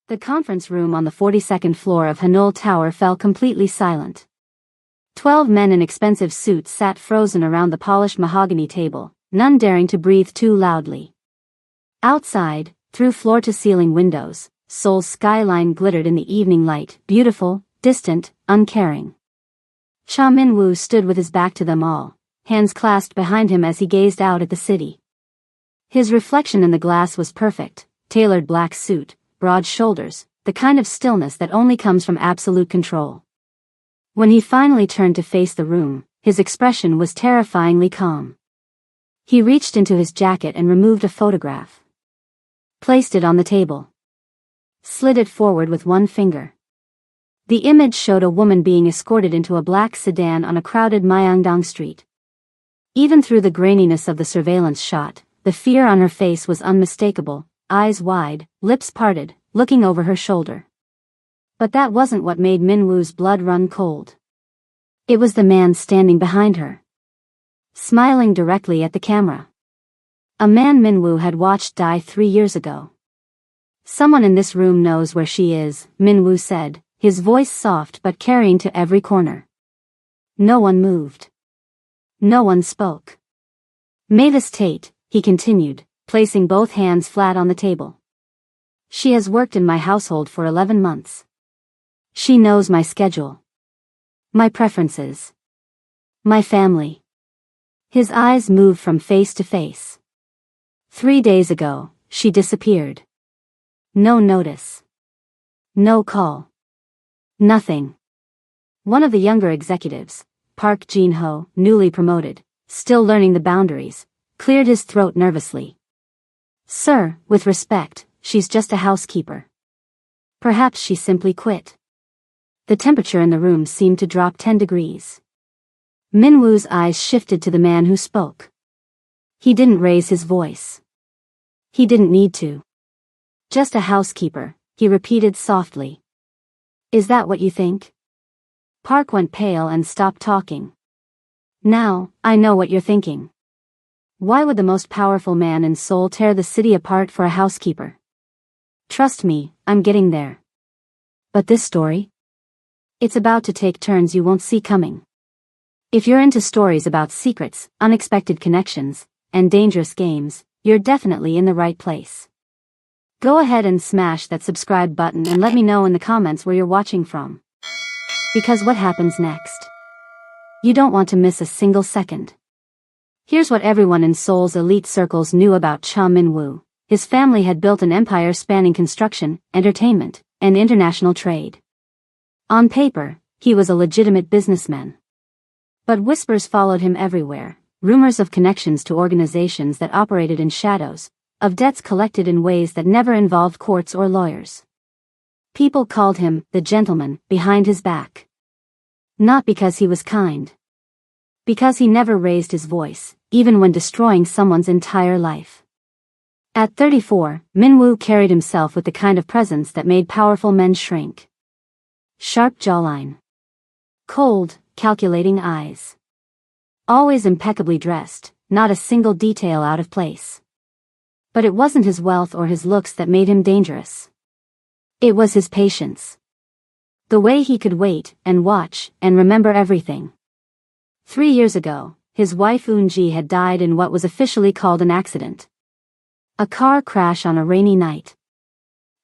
The conference room on the 42nd floor of Hanul Tower fell completely silent. 12 men in expensive suits sat frozen around the polished mahogany table, none daring to breathe too loudly. Outside, through floor-to-ceiling windows, Seoul's skyline glittered in the evening light, beautiful, distant, uncaring. Cha Min-woo stood with his back to them all, hands clasped behind him as he gazed out at the city. His reflection in the glass was perfect, tailored black suit, broad shoulders, the kind of stillness that only comes from absolute control. When he finally turned to face the room, his expression was terrifyingly calm. He reached into his jacket and removed a photograph. Placed it on the table. Slid it forward with one finger. The image showed a woman being escorted into a black sedan on a crowded Myeongdong street. Even through the graininess of the surveillance shot, the fear on her face was unmistakable, eyes wide, lips parted, looking over her shoulder. But that wasn't what made Min-woo's blood run cold. It was the man standing behind her, smiling directly at the camera. A man Min-woo had watched die 3 years ago. "Someone in this room knows where she is," Min-woo said, his voice soft but carrying to every corner. No one moved. No one spoke. "Mavis Tate," he continued, placing both hands flat on the table. "She has worked in my household for 11 months. She knows my schedule. My preferences. My family." His eyes moved from face to face. 3 days ago, she disappeared. No notice. No call. Nothing. One of the younger executives, Park Jin-ho, newly promoted, still learning the boundaries, cleared his throat nervously. "Sir, with respect, she's just a housekeeper. Perhaps she simply quit." The temperature in the room seemed to drop 10 degrees. Min-woo's eyes shifted to the man who spoke. He didn't raise his voice. He didn't need to. "Just a housekeeper," he repeated softly. "Is that what you think?" Park went pale and stopped talking. "Now, I know what you're thinking. Why would the most powerful man in Seoul tear the city apart for a housekeeper? Trust me, I'm getting there. But this story? It's about to take turns you won't see coming. If you're into stories about secrets, unexpected connections, and dangerous games, you're definitely in the right place. Go ahead and smash that subscribe button and let me know in the comments where you're watching from. Because what happens next? You don't want to miss a single second. Here's what everyone in Seoul's elite circles knew about Cha Min-woo. His family had built an empire spanning construction, entertainment, and international trade. On paper, he was a legitimate businessman. But whispers followed him everywhere, rumors of connections to organizations that operated in shadows, of debts collected in ways that never involved courts or lawyers. People called him the gentleman behind his back. Not because he was kind. Because he never raised his voice, even when destroying someone's entire life. At 34, Min-woo carried himself with the kind of presence that made powerful men shrink. Sharp jawline. Cold, calculating eyes. Always impeccably dressed, not a single detail out of place. But it wasn't his wealth or his looks that made him dangerous. It was his patience. The way he could wait, and watch, and remember everything. 3 years ago, his wife Eun-ji had died in what was officially called an accident. A car crash on a rainy night.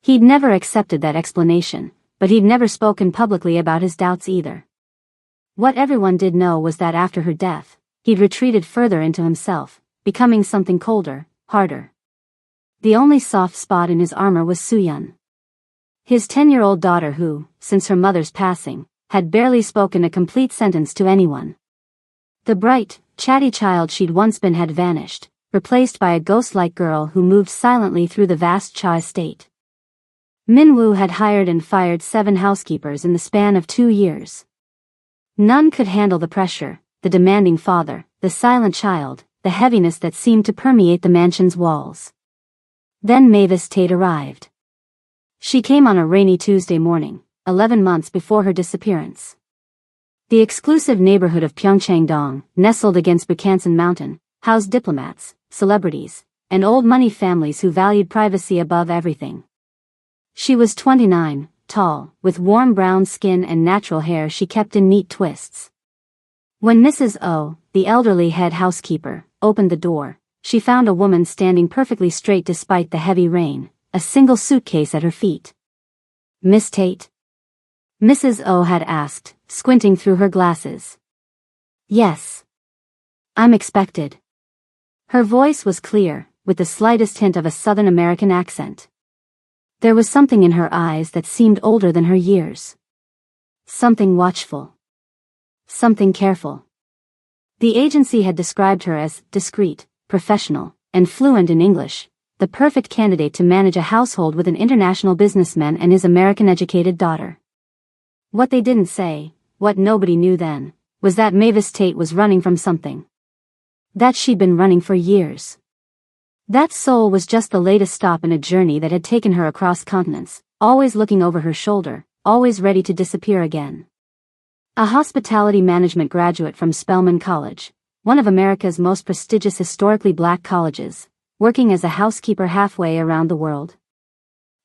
He'd never accepted that explanation, but he'd never spoken publicly about his doubts either. What everyone did know was that after her death, he'd retreated further into himself, becoming something colder, harder. The only soft spot in his armor was Soo-yeon. His 10-year-old daughter who, since her mother's passing, had barely spoken a complete sentence to anyone. The bright, chatty child she'd once been had vanished, replaced by a ghost-like girl who moved silently through the vast Cha estate. Min-woo had hired and fired 7 housekeepers in the span of 2 years. None could handle the pressure, the demanding father, the silent child, the heaviness that seemed to permeate the mansion's walls. Then Mavis Tate arrived. She came on a rainy Tuesday morning, 11 months before her disappearance. The exclusive neighborhood of Pyeongchang-dong, nestled against Bukhansan Mountain, housed diplomats, celebrities, and old money families who valued privacy above everything. She was 29, tall, with warm brown skin and natural hair she kept in neat twists. When Mrs. O, the elderly head housekeeper, opened the door, she found a woman standing perfectly straight despite the heavy rain, a single suitcase at her feet. "Miss Tate?" Mrs. O had asked, squinting through her glasses. "Yes. I'm expected." Her voice was clear, with the slightest hint of a Southern American accent. There was something in her eyes that seemed older than her years. Something watchful. Something careful. The agency had described her as discreet, professional, and fluent in English, the perfect candidate to manage a household with an international businessman and his American-educated daughter. What they didn't say, what nobody knew then, was that Mavis Tate was running from something. That she'd been running for years. That Seoul was just the latest stop in a journey that had taken her across continents, always looking over her shoulder, always ready to disappear again. A hospitality management graduate from Spelman College, one of America's most prestigious historically black colleges, working as a housekeeper halfway around the world.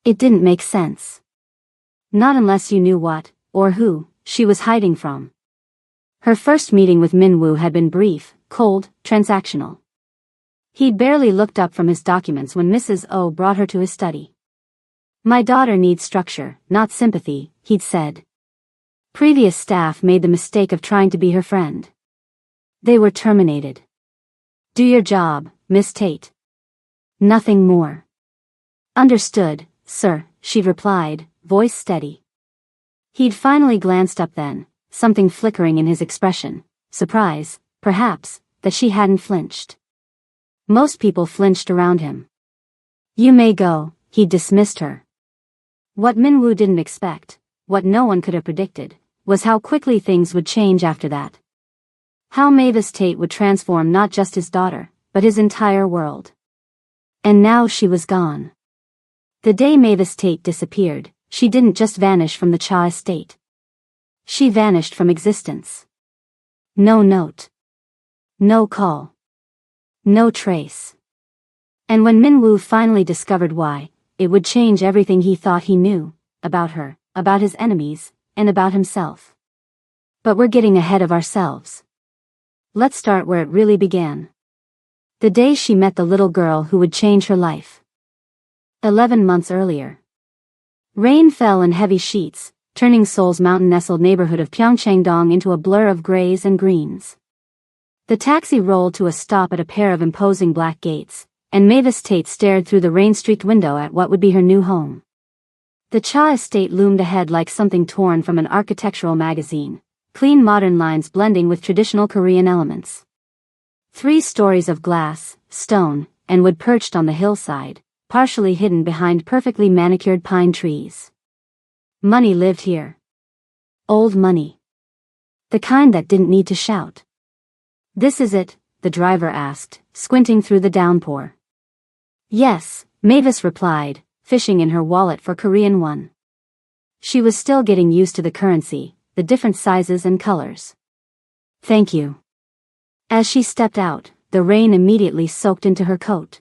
It didn't make sense. Not unless you knew what, or who, she was hiding from. Her first meeting with Min-woo had been brief, cold, transactional. He'd barely looked up from his documents when Mrs. O brought her to his study. "My daughter needs structure, not sympathy," he'd said. Previous staff made the mistake of trying to be her friend. They were terminated. "Do your job, Miss Tate. Nothing more." "Understood, sir," she'd replied, voice steady. He'd finally glanced up then, something flickering in his expression, surprise, perhaps, that she hadn't flinched. Most people flinched around him. "You may go," he dismissed her. What Min-woo didn't expect, what no one could have predicted, was how quickly things would change after that. How Mavis Tate would transform not just his daughter, but his entire world. And now she was gone. The day Mavis Tate disappeared, she didn't just vanish from the Cha estate. She vanished from existence. No note. No call. No trace. And when Min-woo finally discovered why, it would change everything he thought he knew, about her, about his enemies, and about himself. But we're getting ahead of ourselves. Let's start where it really began. The day she met the little girl who would change her life. 11 months earlier. Rain fell in heavy sheets, turning Seoul's mountain-nestled neighborhood of Pyeongchang-dong into a blur of grays and greens. The taxi rolled to a stop at a pair of imposing black gates, and Mavis Tate stared through the rain-streaked window at what would be her new home. The Cha estate loomed ahead like something torn from an architectural magazine, clean modern lines blending with traditional Korean elements. 3 stories of glass, stone, and wood perched on the hillside, partially hidden behind perfectly manicured pine trees. Money lived here. Old money. The kind that didn't need to shout. "This is it?" the driver asked, squinting through the downpour. "Yes," Mavis replied, fishing in her wallet for Korean won. She was still getting used to the currency, the different sizes and colors. "Thank you." As she stepped out, the rain immediately soaked into her coat.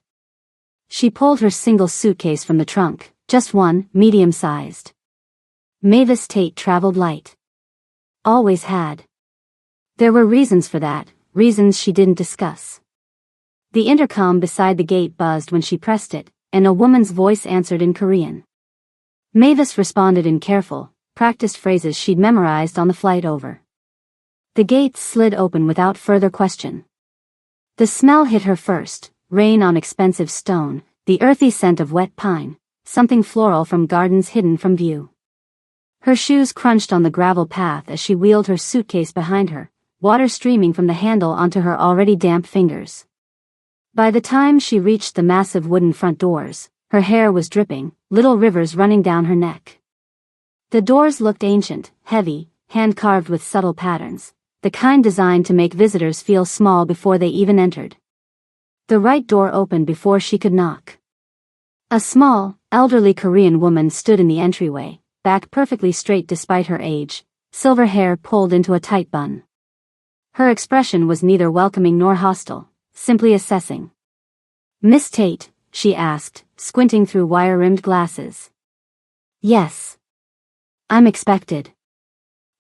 She pulled her single suitcase from the trunk, just one, medium-sized. Mavis Tate traveled light. Always had. There were reasons for that, reasons she didn't discuss. The intercom beside the gate buzzed when she pressed it, and a woman's voice answered in Korean. Mavis responded in careful, practiced phrases she'd memorized on the flight over. The gates slid open without further question. The smell hit her first, rain on expensive stone, the earthy scent of wet pine, something floral from gardens hidden from view. Her shoes crunched on the gravel path as she wheeled her suitcase behind her, water streaming from the handle onto her already damp fingers. By the time she reached the massive wooden front doors, her hair was dripping, little rivers running down her neck. The doors looked ancient, heavy, hand-carved with subtle patterns, the kind designed to make visitors feel small before they even entered. The right door opened before she could knock. A small, elderly Korean woman stood in the entryway, back perfectly straight despite her age, silver hair pulled into a tight bun. Her expression was neither welcoming nor hostile, simply assessing. "Miss Tate?" she asked, squinting through wire-rimmed glasses. Yes. I'm expected.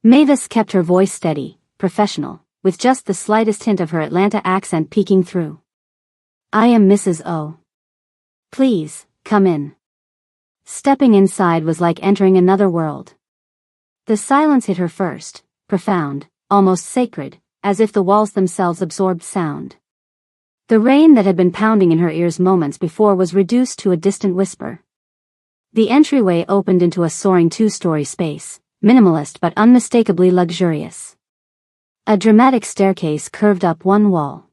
Mavis kept her voice steady, professional, with just the slightest hint of her Atlanta accent peeking through. I am Mrs. O. Please, come in. Stepping inside was like entering another world. The silence hit her first, profound, almost sacred, as if the walls themselves absorbed sound. The rain that had been pounding in her ears moments before was reduced to a distant whisper. The entryway opened into a soaring two-story space, minimalist but unmistakably luxurious. A dramatic staircase curved up one wall.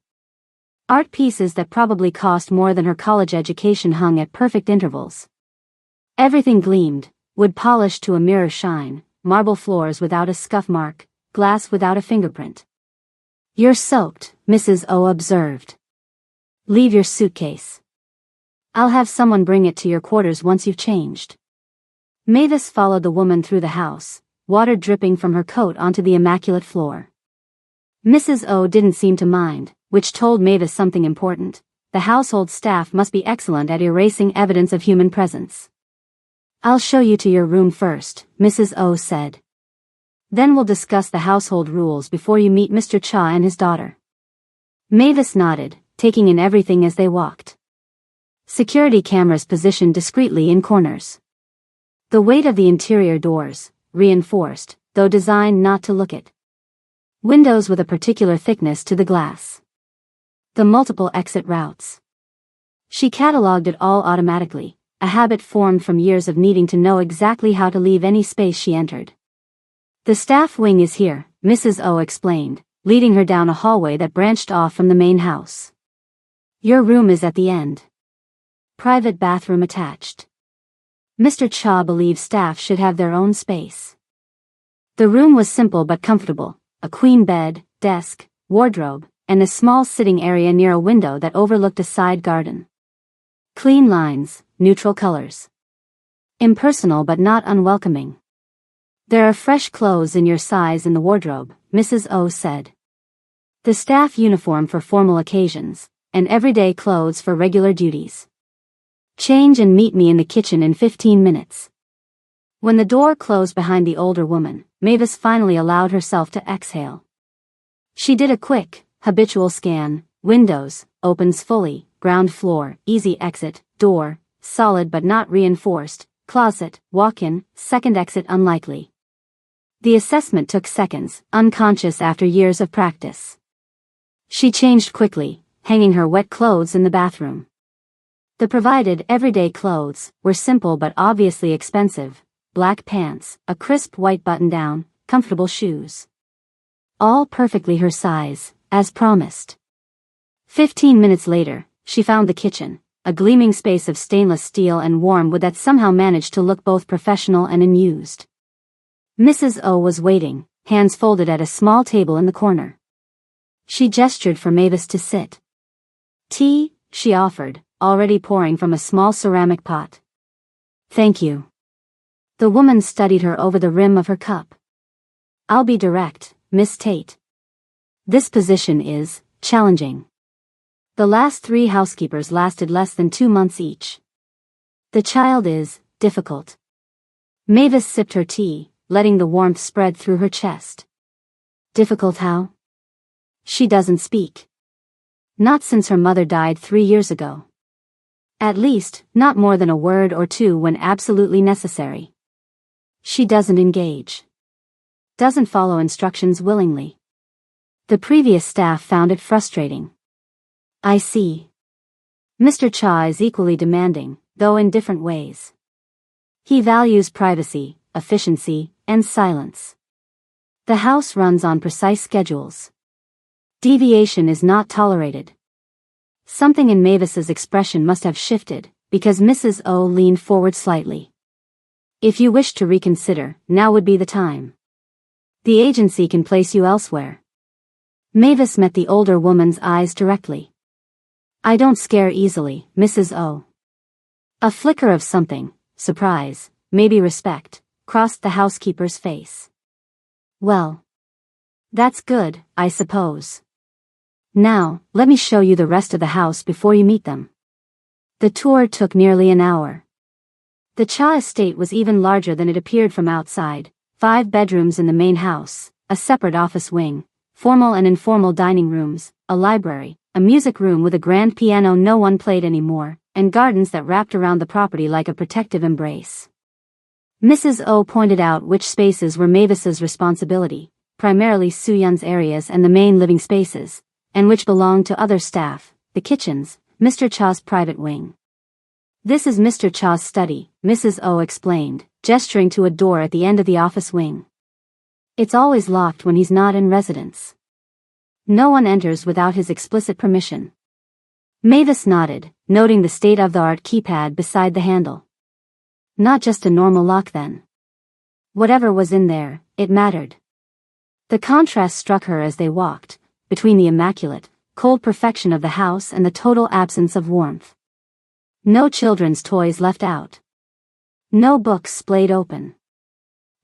Art pieces that probably cost more than her college education hung at perfect intervals. Everything gleamed, wood polished to a mirror shine, marble floors without a scuff mark, glass without a fingerprint. You're soaked, Mrs. O observed. Leave your suitcase. I'll have someone bring it to your quarters once you've changed. Mavis followed the woman through the house, water dripping from her coat onto the immaculate floor. Mrs. O didn't seem to mind, which told Mavis something important. The household staff must be excellent at erasing evidence of human presence. I'll show you to your room first, Mrs. O said. Then we'll discuss the household rules before you meet Mr. Cha and his daughter. Mavis nodded, taking in everything as they walked. Security cameras positioned discreetly in corners. The weight of the interior doors, reinforced, though designed not to look it. Windows with a particular thickness to the glass. The multiple exit routes. She catalogued it all automatically, a habit formed from years of needing to know exactly how to leave any space she entered. The staff wing is here, Mrs. O explained, leading her down a hallway that branched off from the main house. Your room is at the end. Private bathroom attached. Mr. Cha believes staff should have their own space. The room was simple but comfortable, a queen bed, desk, wardrobe, and a small sitting area near a window that overlooked a side garden. Clean lines, neutral colors. Impersonal but not unwelcoming. There are fresh clothes in your size in the wardrobe, Mrs. O said. The staff uniform for formal occasions, and everyday clothes for regular duties. Change and meet me in the kitchen in 15 minutes. When the door closed behind the older woman, Mavis finally allowed herself to exhale. She did a quick, habitual scan, windows, opens fully, ground floor, easy exit, door, solid but not reinforced, closet, walk-in, second exit unlikely. The assessment took seconds, unconscious after years of practice. She changed quickly, hanging her wet clothes in the bathroom. The provided everyday clothes were simple but obviously expensive: black pants, a crisp white button-down, comfortable shoes. All perfectly her size, as promised. 15 minutes later, she found the kitchen, a gleaming space of stainless steel and warm wood that somehow managed to look both professional and unused. Mrs. O was waiting, hands folded at a small table in the corner. She gestured for Mavis to sit. Tea, she offered, already pouring from a small ceramic pot. Thank you. The woman studied her over the rim of her cup. I'll be direct, Miss Tate. This position is challenging. The last 3 housekeepers lasted less than 2 months each. The child is difficult. Mavis sipped her tea, letting the warmth spread through her chest. Difficult how? She doesn't speak. Not since her mother died 3 years ago. At least, not more than a word or two when absolutely necessary. She doesn't engage. Doesn't follow instructions willingly. The previous staff found it frustrating. I see. Mr. Cha is equally demanding, though in different ways. He values privacy, efficiency, and silence. The house runs on precise schedules. Deviation is not tolerated. Something in Mavis's expression must have shifted, because Mrs. O leaned forward slightly. If you wish to reconsider, now would be the time. The agency can place you elsewhere. Mavis met the older woman's eyes directly. I don't scare easily, Mrs. O. A flicker of something, surprise, maybe respect, crossed the housekeeper's face. Well. That's good, I suppose. Now, let me show you the rest of the house before you meet them. The tour took nearly an hour. The Cha estate was even larger than it appeared from outside. 5 bedrooms in the main house, a separate office wing, formal and informal dining rooms, a library, a music room with a grand piano no one played anymore, and gardens that wrapped around the property like a protective embrace. Mrs. O pointed out which spaces were Mavis's responsibility, primarily Soo-Yun's areas and the main living spaces, and which belonged to other staff, the kitchens, Mr. Cha's private wing. This is Mr. Cha's study, Mrs. O explained, gesturing to a door at the end of the office wing. It's always locked when he's not in residence. No one enters without his explicit permission. Mavis nodded, noting the state-of-the-art keypad beside the handle. Not just a normal lock then. Whatever was in there, it mattered. The contrast struck her as they walked, between the immaculate, cold perfection of the house and the total absence of warmth. No children's toys left out. No books splayed open.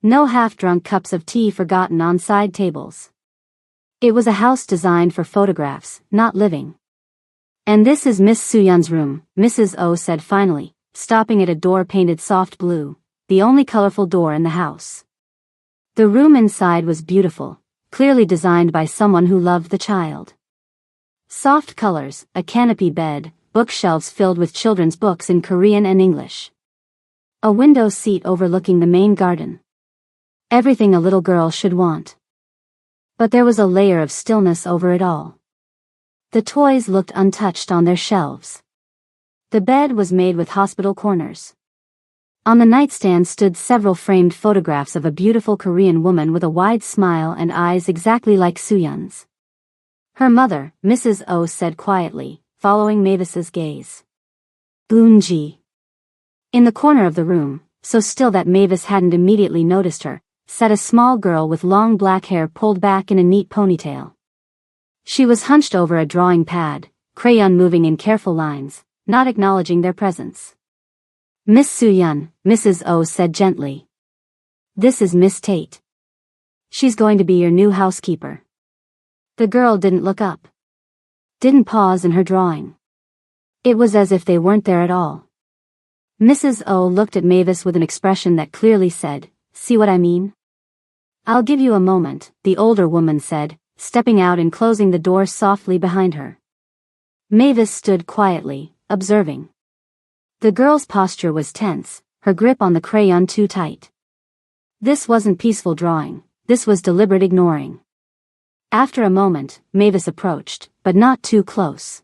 No half-drunk cups of tea forgotten on side tables. It was a house designed for photographs, not living. And this is Miss Soo-Yun's room, Mrs. O said finally, stopping at a door painted soft blue, the only colorful door in the house. The room inside was beautiful, clearly designed by someone who loved the child. Soft colors, a canopy bed, bookshelves filled with children's books in Korean and English. A window seat overlooking the main garden. Everything a little girl should want. But there was a layer of stillness over it all. The toys looked untouched on their shelves. The bed was made with hospital corners. On the nightstand stood several framed photographs of a beautiful Korean woman with a wide smile and eyes exactly like Soo-Yun's. Her mother, Mrs. O said quietly, following Mavis's gaze. Boonji. In the corner of the room, so still that Mavis hadn't immediately noticed her, sat a small girl with long black hair pulled back in a neat ponytail. She was hunched over a drawing pad, crayon moving in careful lines, not acknowledging their presence. Miss Soo-Yun, Mrs. O said gently. This is Miss Tate. She's going to be your new housekeeper. The girl didn't look up. Didn't pause in her drawing. It was as if they weren't there at all. Mrs. O looked at Mavis with an expression that clearly said, "See what I mean?" "I'll give you a moment," the older woman said, stepping out and closing the door softly behind her. Mavis stood quietly, observing. The girl's posture was tense, her grip on the crayon too tight. This wasn't peaceful drawing, this was deliberate ignoring. After a moment, Mavis approached, but not too close.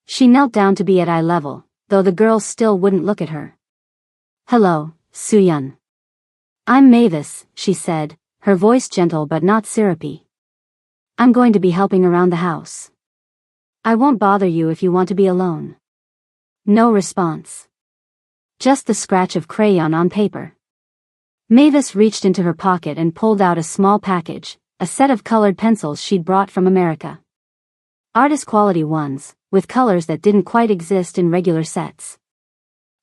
She knelt down to be at eye level, though the girl still wouldn't look at her. "Hello, Soo-Yun. I'm Mavis," she said, her voice gentle but not syrupy. "I'm going to be helping around the house. I won't bother you if you want to be alone." No response. Just the scratch of crayon on paper. Mavis reached into her pocket and pulled out a small package, a set of colored pencils she'd brought from America. Artist quality ones, with colors that didn't quite exist in regular sets.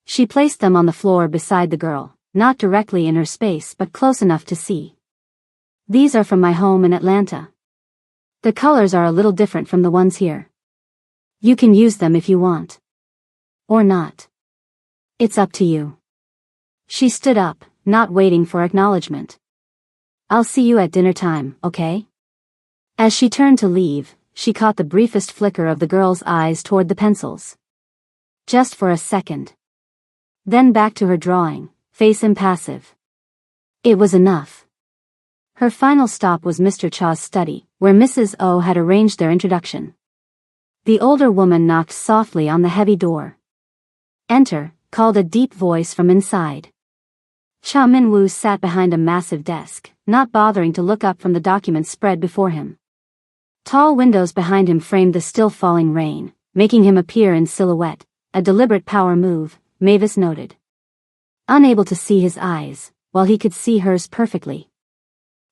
She placed them on the floor beside the girl, not directly in her space but close enough to see. "These are from my home in Atlanta. The colors are a little different from the ones here. You can use them if you want. Or not. It's up to you." She stood up, not waiting for acknowledgement. "I'll see you at dinner time, okay?" As she turned to leave, she caught the briefest flicker of the girl's eyes toward the pencils. Just for a second. Then back to her drawing, face impassive. It was enough. Her final stop was Mr. Cha's study, where Mrs. O had arranged their introduction. The older woman knocked softly on the heavy door. "Enter," called a deep voice from inside. Cha Min-woo sat behind a massive desk, not bothering to look up from the documents spread before him. Tall windows behind him framed the still falling rain, making him appear in silhouette, a deliberate power move, Mavis noted. Unable to see his eyes, while he could see hers perfectly.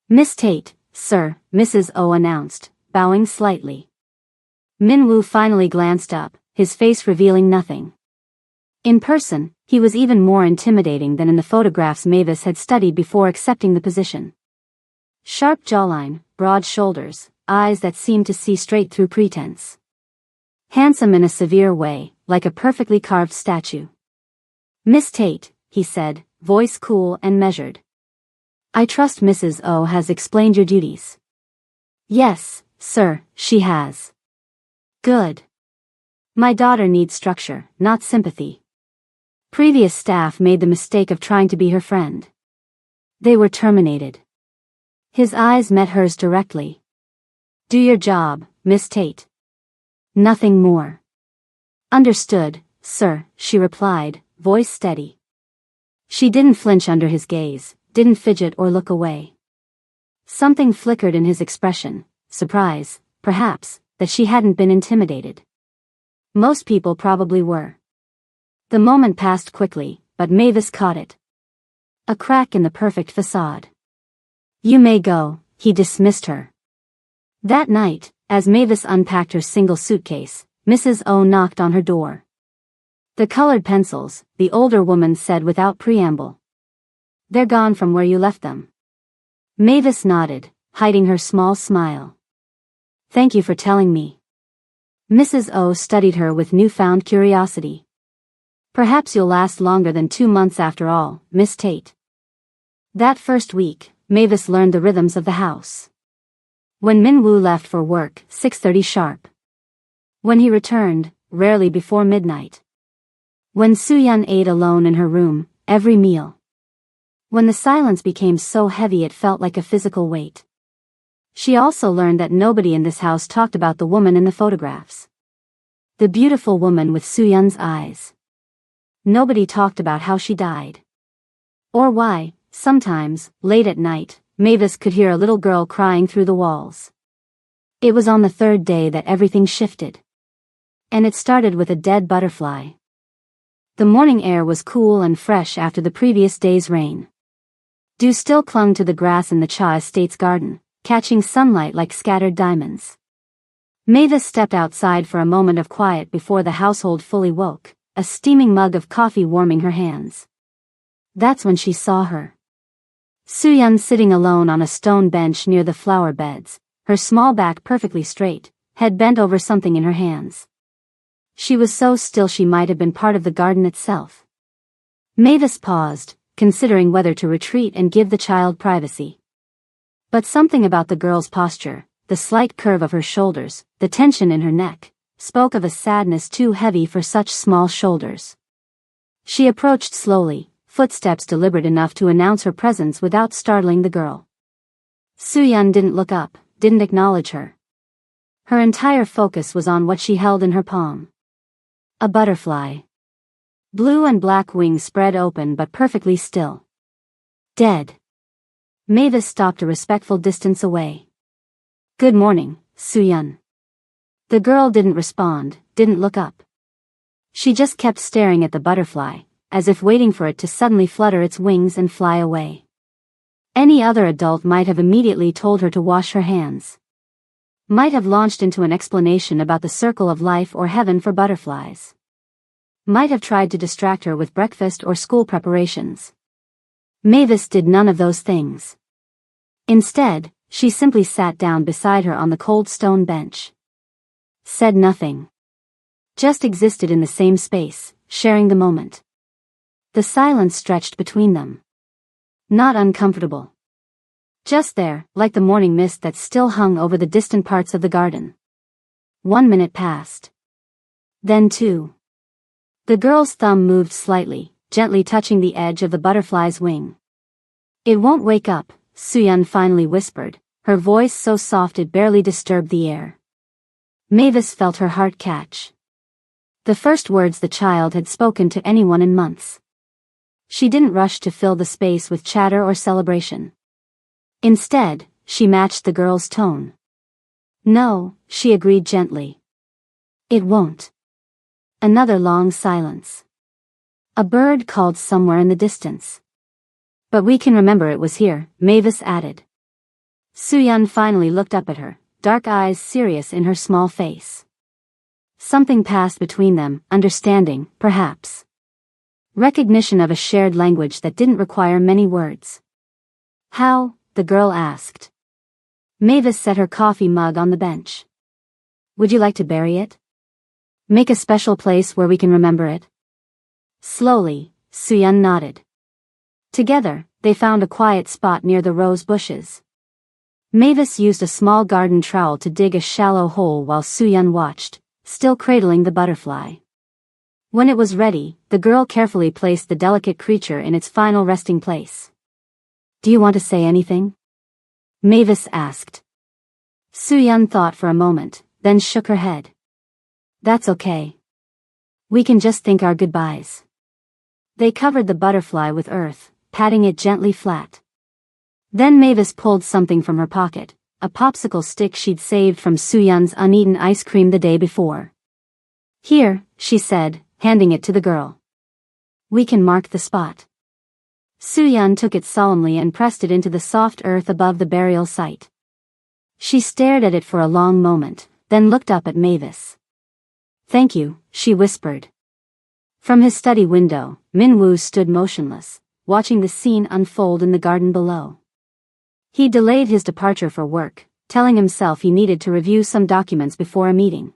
"Miss Tate, sir," Mrs. O announced, bowing slightly. Min-woo finally glanced up, his face revealing nothing. In person, he was even more intimidating than in the photographs Mavis had studied before accepting the position. Sharp jawline, broad shoulders, eyes that seemed to see straight through pretense. Handsome in a severe way, like a perfectly carved statue. "Miss Tate," he said, voice cool and measured. I trust Mrs. O has explained your duties. Yes, sir, she has. Good. My daughter needs structure, not sympathy. Previous staff made the mistake of trying to be her friend. They were terminated. His eyes met hers directly. Do your job, Miss Tate. Nothing more. Understood, sir, she replied, voice steady. She didn't flinch under his gaze, didn't fidget or look away. Something flickered in his expression, surprise, perhaps, that she hadn't been intimidated. Most people probably were. The moment passed quickly, but Mavis caught it. A crack in the perfect facade. You may go, he dismissed her. That night, as Mavis unpacked her single suitcase, Mrs. O knocked on her door. The colored pencils, the older woman said without preamble. They're gone from where you left them. Mavis nodded, hiding her small smile. Thank you for telling me. Mrs. O studied her with newfound curiosity. Perhaps you'll last longer than 2 months after all, Miss Tate. That first week, Mavis learned the rhythms of the house. When Min-woo left for work, 6:30 sharp. When he returned, rarely before midnight. When Soo-yeon ate alone in her room, every meal. When the silence became so heavy it felt like a physical weight. She also learned that nobody in this house talked about the woman in the photographs. The beautiful woman with Soo-yeon's eyes. Nobody talked about how she died. Or why, sometimes, late at night, Mavis could hear a little girl crying through the walls. It was on the third day that everything shifted. And it started with a dead butterfly. The morning air was cool and fresh after the previous day's rain. Dew still clung to the grass in the Cha Estate's garden, catching sunlight like scattered diamonds. Mavis stepped outside for a moment of quiet before the household fully woke, a steaming mug of coffee warming her hands. That's when she saw her. Soo-yeon sitting alone on a stone bench near the flower beds, her small back perfectly straight, head bent over something in her hands. She was so still she might have been part of the garden itself. Mavis paused, considering whether to retreat and give the child privacy. But something about the girl's posture, the slight curve of her shoulders, the tension in her neck, spoke of a sadness too heavy for such small shoulders. She approached slowly, footsteps deliberate enough to announce her presence without startling the girl. Soo-yeon didn't look up, didn't acknowledge her. Her entire focus was on what she held in her palm. A butterfly. Blue and black wings spread open but perfectly still. Dead. Mavis stopped a respectful distance away. Good morning, Soo-yeon. The girl didn't respond, didn't look up. She just kept staring at the butterfly, as if waiting for it to suddenly flutter its wings and fly away. Any other adult might have immediately told her to wash her hands. Might have launched into an explanation about the circle of life or heaven for butterflies. Might have tried to distract her with breakfast or school preparations. Mavis did none of those things. Instead, she simply sat down beside her on the cold stone bench. Said nothing. Just existed in the same space, sharing the moment. The silence stretched between them. Not uncomfortable. Just there, like the morning mist that still hung over the distant parts of the garden. 1 minute passed. Then 2. The girl's thumb moved slightly, gently touching the edge of the butterfly's wing. It won't wake up, Soo-yeon finally whispered, her voice so soft it barely disturbed the air. Mavis felt her heart catch. The first words the child had spoken to anyone in months. She didn't rush to fill the space with chatter or celebration. Instead, she matched the girl's tone. No, she agreed gently. It won't. Another long silence. A bird called somewhere in the distance. But we can remember it was here, Mavis added. Soo-yeon finally looked up at her, dark eyes serious in her small face. Something passed between them, understanding, perhaps. Recognition of a shared language that didn't require many words. How? The girl asked. Mavis set her coffee mug on the bench. Would you like to bury it? Make a special place where we can remember it? Slowly, Suyun nodded. Together, they found a quiet spot near the rose bushes. Mavis used a small garden trowel to dig a shallow hole while Suyun watched, still cradling the butterfly. When it was ready, the girl carefully placed the delicate creature in its final resting place. "Do you want to say anything?" Mavis asked. Suyun thought for a moment, then shook her head. "That's okay. We can just think our goodbyes." They covered the butterfly with earth, patting it gently flat. Then Mavis pulled something from her pocket, a popsicle stick she'd saved from Suyun's uneaten ice cream the day before. "Here," she said, handing it to the girl. "We can mark the spot." Suyun took it solemnly and pressed it into the soft earth above the burial site. She stared at it for a long moment, then looked up at Mavis. "Thank you," she whispered. From his study window, Minwoo stood motionless, watching the scene unfold in the garden below. He delayed his departure for work, telling himself he needed to review some documents before a meeting.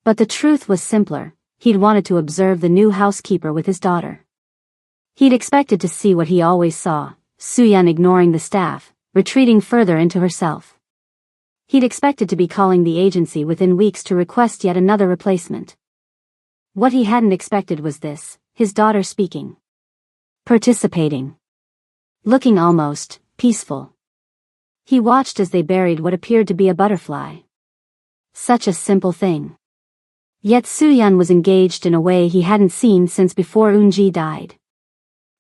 But the truth was simpler: he'd wanted to observe the new housekeeper with his daughter. He'd expected to see what he always saw, Suyun ignoring the staff, retreating further into herself. He'd expected to be calling the agency within weeks to request yet another replacement. What he hadn't expected was this: his daughter speaking. Participating. Looking almost peaceful. He watched as they buried what appeared to be a butterfly. Such a simple thing. Yet Suyun was engaged in a way he hadn't seen since before Eunji died.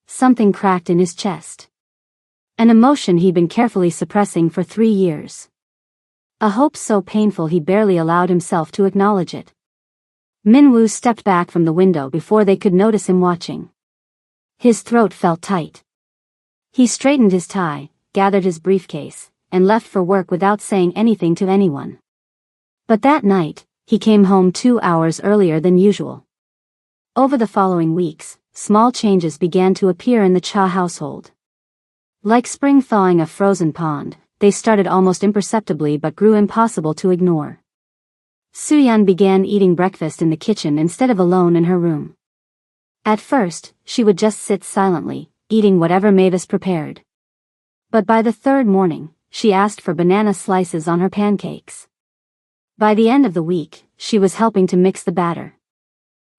Something cracked in his chest. An emotion he'd been carefully suppressing for 3 years. A hope so painful he barely allowed himself to acknowledge it. Minwoo stepped back from the window before they could notice him watching. His throat felt tight. He straightened his tie, gathered his briefcase, and left for work without saying anything to anyone. But that night, he came home 2 hours earlier than usual. Over the following weeks, small changes began to appear in the Cha household. Like spring thawing a frozen pond, they started almost imperceptibly but grew impossible to ignore. Suyun began eating breakfast in the kitchen instead of alone in her room. At first, she would just sit silently, eating whatever Mavis prepared. But by the 3rd morning, she asked for banana slices on her pancakes. By the end of the week, she was helping to mix the batter.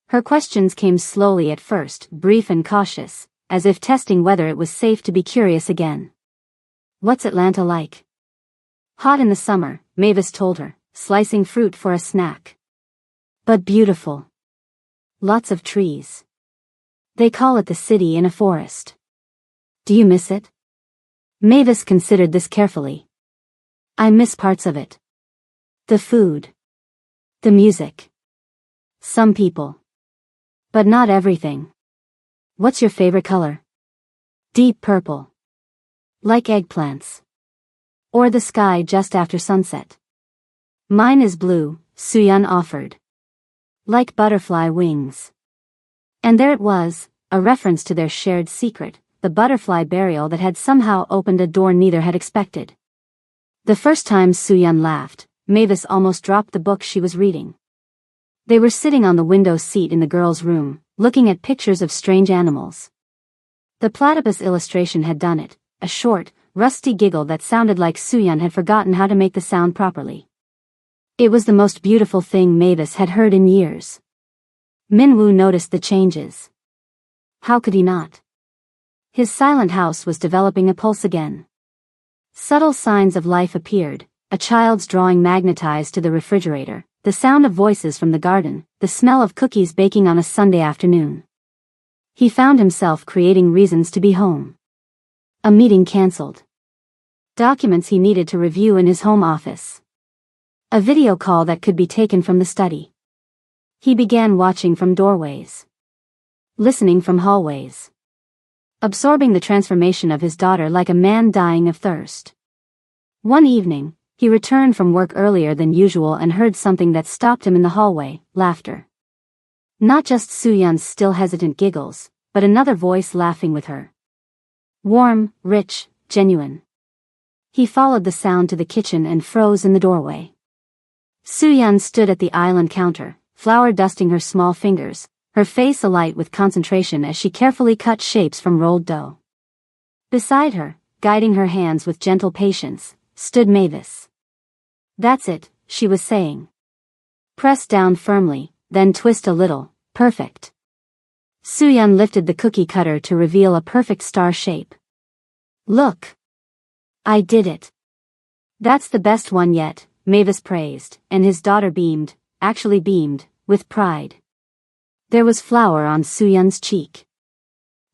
Her questions came slowly at first, brief and cautious, as if testing whether it was safe to be curious again. "What's Atlanta like?" "Hot in the summer," Mavis told her, slicing fruit for a snack. "But beautiful. Lots of trees. They call it the city in a forest. Do you miss it?" Mavis considered this carefully. "I miss parts of it. The food. The music. Some people. But not everything." "What's your favorite color?" "Deep purple. Like eggplants. Or the sky just after sunset." "Mine is blue," Suyun offered. "Like butterfly wings." And there it was, a reference to their shared secret, the butterfly burial that had somehow opened a door neither had expected. The first time Suyun laughed, Mavis almost dropped the book she was reading. They were sitting on the window seat in the girl's room, looking at pictures of strange animals. The platypus illustration had done it, a short, rusty giggle that sounded like Suyun had forgotten how to make the sound properly. It was the most beautiful thing Mavis had heard in years. Minwoo noticed the changes. How could he not? His silent house was developing a pulse again. Subtle signs of life appeared, a child's drawing magnetized to the refrigerator, the sound of voices from the garden, the smell of cookies baking on a Sunday afternoon. He found himself creating reasons to be home. A meeting cancelled. Documents he needed to review in his home office. A video call that could be taken from the study. He began watching from doorways. Listening from hallways. Absorbing the transformation of his daughter like a man dying of thirst. One evening, he returned from work earlier than usual and heard something that stopped him in the hallway: laughter. Not just Suyun's still hesitant giggles, but another voice laughing with her. Warm, rich, genuine. He followed the sound to the kitchen and froze in the doorway. Suyun stood at the island counter, flour dusting her small fingers, her face alight with concentration as she carefully cut shapes from rolled dough. Beside her, guiding her hands with gentle patience, stood Mavis. "That's it," she was saying. "Press down firmly, then twist a little, perfect." Soo-yeon lifted the cookie cutter to reveal a perfect star shape. "Look! I did it. That's the best one yet," Mavis praised, and his daughter beamed, actually beamed, with pride. There was flour on Soo-yeon's cheek.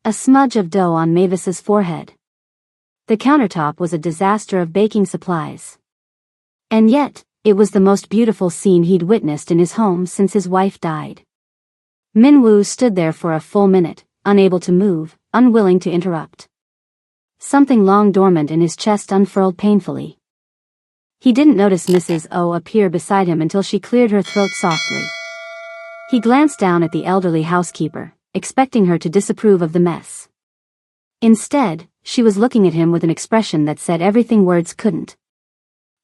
A smudge of dough on Mavis's forehead. The countertop was a disaster of baking supplies. And yet, it was the most beautiful scene he'd witnessed in his home since his wife died. Min-woo stood there for a full minute, unable to move, unwilling to interrupt. Something long dormant in his chest unfurled painfully. He didn't notice Mrs. O appear beside him until she cleared her throat softly. He glanced down at the elderly housekeeper, expecting her to disapprove of the mess. Instead, she was looking at him with an expression that said everything words couldn't.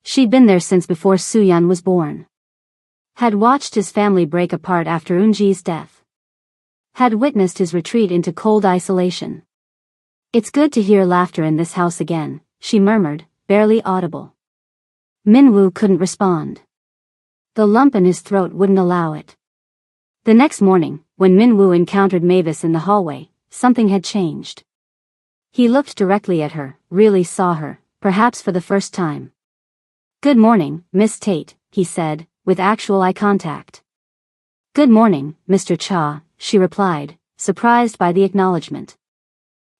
She'd been there since before Soo-yeon was born. Had watched his family break apart after Eunji's death. Had witnessed his retreat into cold isolation. "It's good to hear laughter in this house again," she murmured, barely audible. Min-woo couldn't respond. The lump in his throat wouldn't allow it. The next morning, when Min-woo encountered Mavis in the hallway, something had changed. He looked directly at her, really saw her, perhaps for the first time. "Good morning, Miss Tate," he said, with actual eye contact. "Good morning, Mr. Cha," she replied, surprised by the acknowledgement.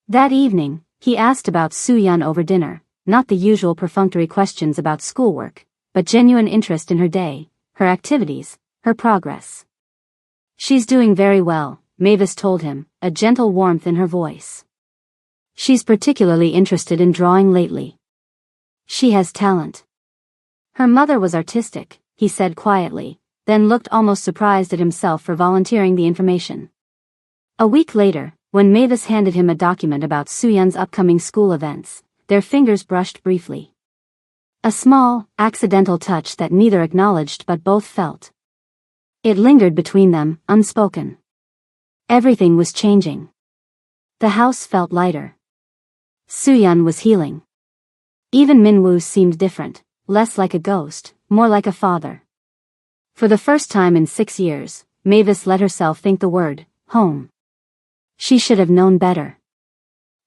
That evening, he asked about Soo-yeon over dinner, not the usual perfunctory questions about schoolwork, but genuine interest in her day, her activities, her progress. "She's doing very well," Mavis told him, a gentle warmth in her voice. "She's particularly interested in drawing lately. She has talent." Her mother was artistic, he said quietly, then looked almost surprised at himself for volunteering the information. A week later, when Mavis handed him a document about Soo-yeon's upcoming school events, their fingers brushed briefly. A small, accidental touch that neither acknowledged but both felt. It lingered between them, unspoken. Everything was changing. The house felt lighter. Soo-yeon was healing. Even Min-woo seemed different, less like a ghost, more like a father. For the first time in 6 years, Mavis let herself think the word, home. She should have known better.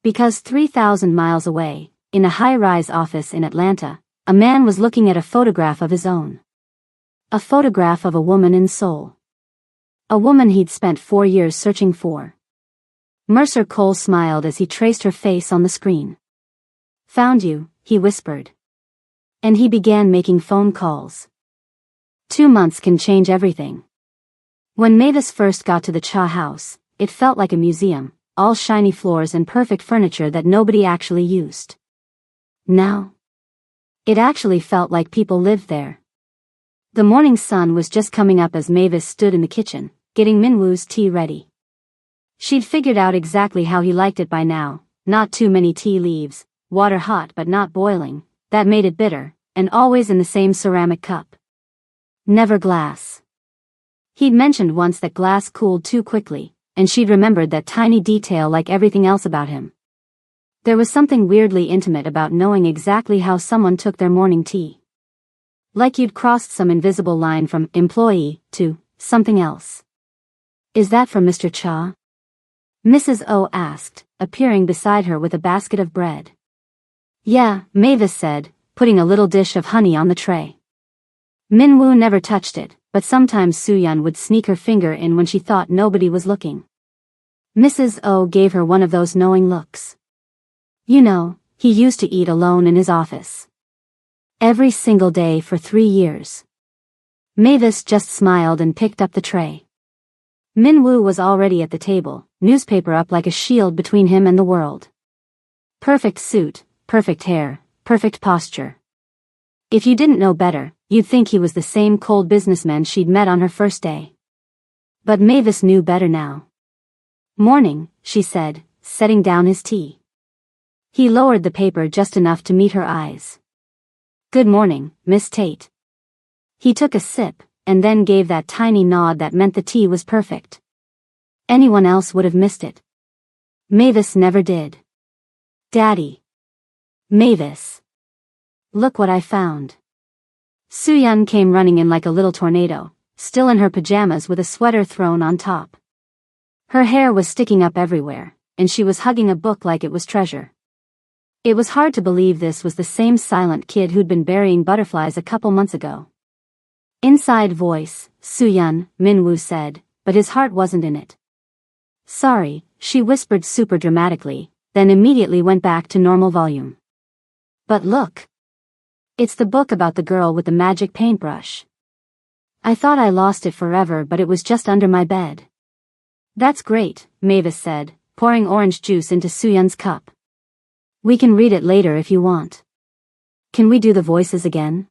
Because 3,000 miles away, in a high-rise office in Atlanta, a man was looking at a photograph of his own. A photograph of a woman in Seoul. A woman he'd spent 4 years searching for. Mercer Cole smiled as he traced her face on the screen. "Found you," he whispered. And he began making phone calls. 2 months can change everything. When Mavis first got to the Cha house, it felt like a museum, all shiny floors and perfect furniture that nobody actually used. Now, it actually felt like people lived there. The morning sun was just coming up as Mavis stood in the kitchen, getting Min-woo's tea ready. She'd figured out exactly how he liked it by now, not too many tea leaves, water hot but not boiling, that made it bitter, and always in the same ceramic cup. Never glass. He'd mentioned once that glass cooled too quickly, and she'd remembered that tiny detail like everything else about him. There was something weirdly intimate about knowing exactly how someone took their morning tea. Like you'd crossed some invisible line from employee to something else. "Is that from Mr. Cha?" Mrs. O asked, appearing beside her with a basket of bread. "Yeah," Mavis said, putting a little dish of honey on the tray. Min-woo never touched it, but sometimes Soo-yeon would sneak her finger in when she thought nobody was looking. Mrs. O gave her one of those knowing looks. "You know, he used to eat alone in his office. Every single day for 3 years." Mavis just smiled and picked up the tray. Min-woo was already at the table, newspaper up like a shield between him and the world. Perfect suit, perfect hair, perfect posture. If you didn't know better, you'd think he was the same cold businessman she'd met on her first day. But Mavis knew better now. "Morning," she said, setting down his tea. He lowered the paper just enough to meet her eyes. "Good morning, Miss Tate." He took a sip, and then gave that tiny nod that meant the tea was perfect. Anyone else would have missed it. Mavis never did. Daddy. Mavis. Look what I found. Soo-yun came running in like a little tornado, still in her pajamas with a sweater thrown on top. Her hair was sticking up everywhere, and she was hugging a book like it was treasure. It was hard to believe this was the same silent kid who'd been burying butterflies a couple months ago. Inside voice, Soo-yun, Min-woo said, but his heart wasn't in it. Sorry, she whispered super dramatically, then immediately went back to normal volume. But look. It's the book about the girl with the magic paintbrush. I thought I lost it forever, but it was just under my bed. That's great, Mavis said, pouring orange juice into Soo-yun's cup. We can read it later if you want. Can we do the voices again?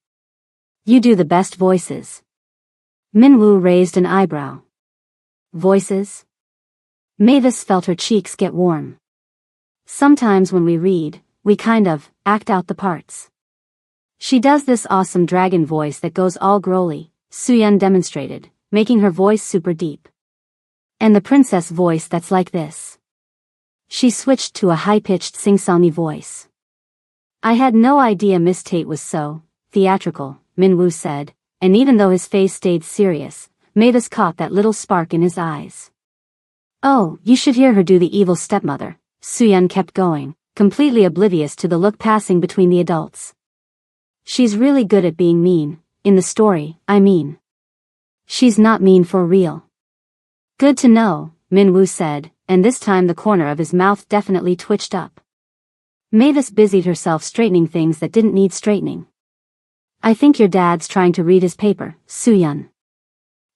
You do the best voices. Min-woo raised an eyebrow. Voices? Mavis felt her cheeks get warm. Sometimes when we read, we kind of act out the parts. She does this awesome dragon voice that goes all growly, Soo-yun demonstrated, making her voice super deep. And the princess voice that's like this. She switched to a high-pitched sing-songy voice. I had no idea Miss Tate was so theatrical, Min-woo said, and even though his face stayed serious, Mavis caught that little spark in his eyes. Oh, you should hear her do the evil stepmother, Soo-yun kept going, completely oblivious to the look passing between the adults. She's really good at being mean, in the story, I mean. She's not mean for real. Good to know, Min-woo said, and this time the corner of his mouth definitely twitched up. Mavis busied herself straightening things that didn't need straightening. I think your dad's trying to read his paper, Soo-yun.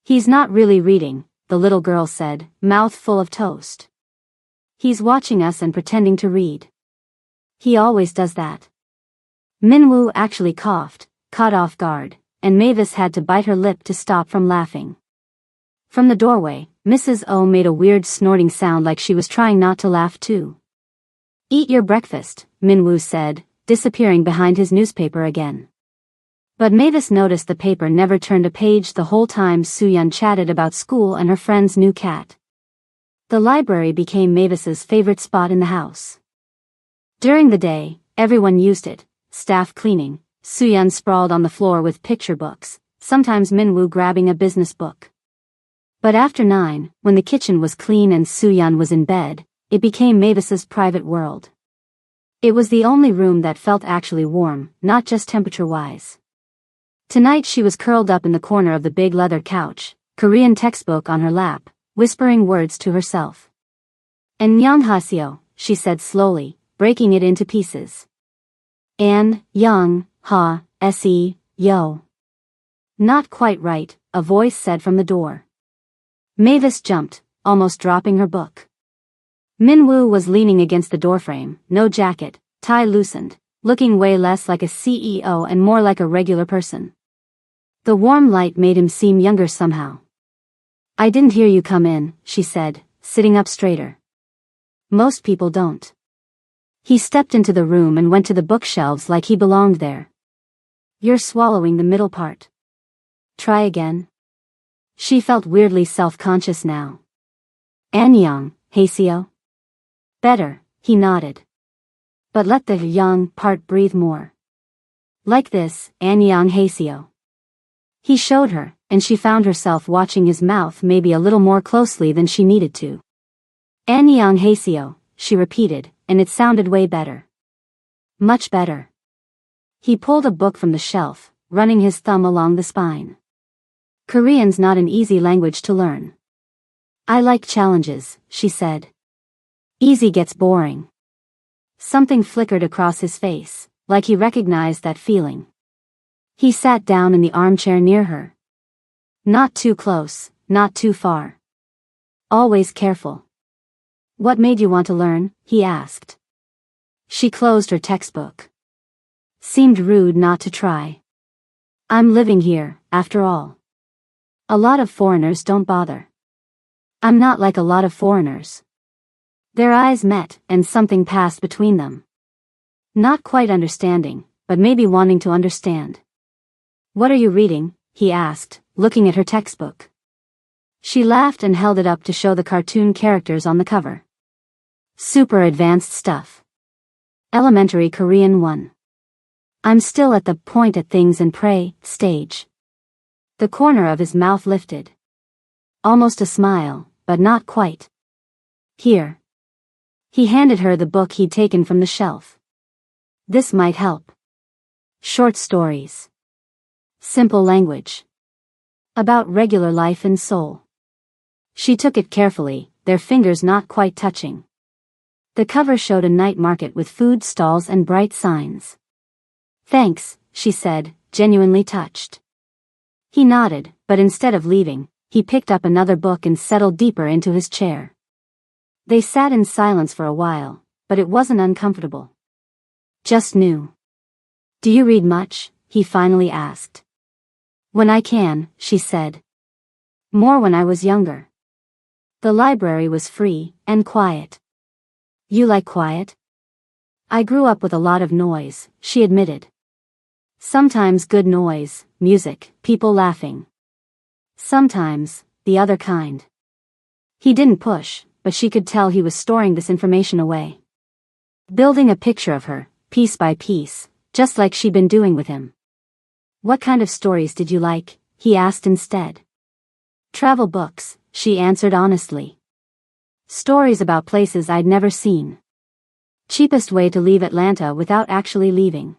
He's not really reading, the little girl said, mouth full of toast. He's watching us and pretending to read. He always does that. Min-woo actually coughed, caught off guard, and Mavis had to bite her lip to stop from laughing. From the doorway, Mrs. O made a weird snorting sound like she was trying not to laugh too. Eat your breakfast, Min-woo said, disappearing behind his newspaper again. But Mavis noticed the paper never turned a page the whole time Soo-yun chatted about school and her friend's new cat. The library became Mavis's favorite spot in the house. During the day, everyone used it, staff cleaning, Soo-yun sprawled on the floor with picture books, sometimes Min-woo grabbing a business book. But after 9, when the kitchen was clean and Soo-yun was in bed, it became Mavis's private world. It was the only room that felt actually warm, not just temperature-wise. Tonight she was curled up in the corner of the big leather couch, Korean textbook on her lap, whispering words to herself. "Annyeonghaseyo," she said slowly, breaking it into pieces. Yo. Not quite right, a voice said from the door. Mavis jumped, almost dropping her book. Min-woo was leaning against the doorframe, no jacket, tie loosened, looking way less like a CEO and more like a regular person. The warm light made him seem younger somehow. I didn't hear you come in, she said, sitting up straighter. Most people don't. He stepped into the room and went to the bookshelves like he belonged there. You're swallowing the middle part. Try again. She felt weirdly self-conscious now. Annyeonghaseyo. Better, he nodded. But let the young part breathe more. Like this, Annyeonghaseyo. He showed her, and she found herself watching his mouth maybe a little more closely than she needed to. Annyeonghaseyo, she repeated, and it sounded way better. Much better. He pulled a book from the shelf, running his thumb along the spine. Korean's not an easy language to learn. I like challenges, she said. Easy gets boring. Something flickered across his face, like he recognized that feeling. He sat down in the armchair near her. Not too close, not too far. Always careful. What made you want to learn? He asked. She closed her textbook. Seemed rude not to try. I'm living here, after all. A lot of foreigners don't bother. I'm not like a lot of foreigners. Their eyes met, and something passed between them. Not quite understanding, but maybe wanting to understand. What are you reading? He asked, looking at her textbook. She laughed and held it up to show the cartoon characters on the cover. Super advanced stuff. Elementary Korean 1. I'm still at the point at things and pray stage. The corner of his mouth lifted. Almost a smile, but not quite. Here. He handed her the book he'd taken from the shelf. This might help. Short stories. Simple language. About regular life in Seoul. She took it carefully, their fingers not quite touching. The cover showed a night market with food stalls and bright signs. Thanks, she said, genuinely touched. He nodded, but instead of leaving, he picked up another book and settled deeper into his chair. They sat in silence for a while, but it wasn't uncomfortable. Just new. Do you read much? He finally asked. When I can, she said. More when I was younger. The library was free and quiet. You like quiet? I grew up with a lot of noise, she admitted. Sometimes good noise, music, people laughing. Sometimes, the other kind. He didn't push, but she could tell he was storing this information away. Building a picture of her, piece by piece, just like she'd been doing with him. What kind of stories did you like? He asked instead. Travel books, she answered honestly. Stories about places I'd never seen. Cheapest way to leave Atlanta without actually leaving.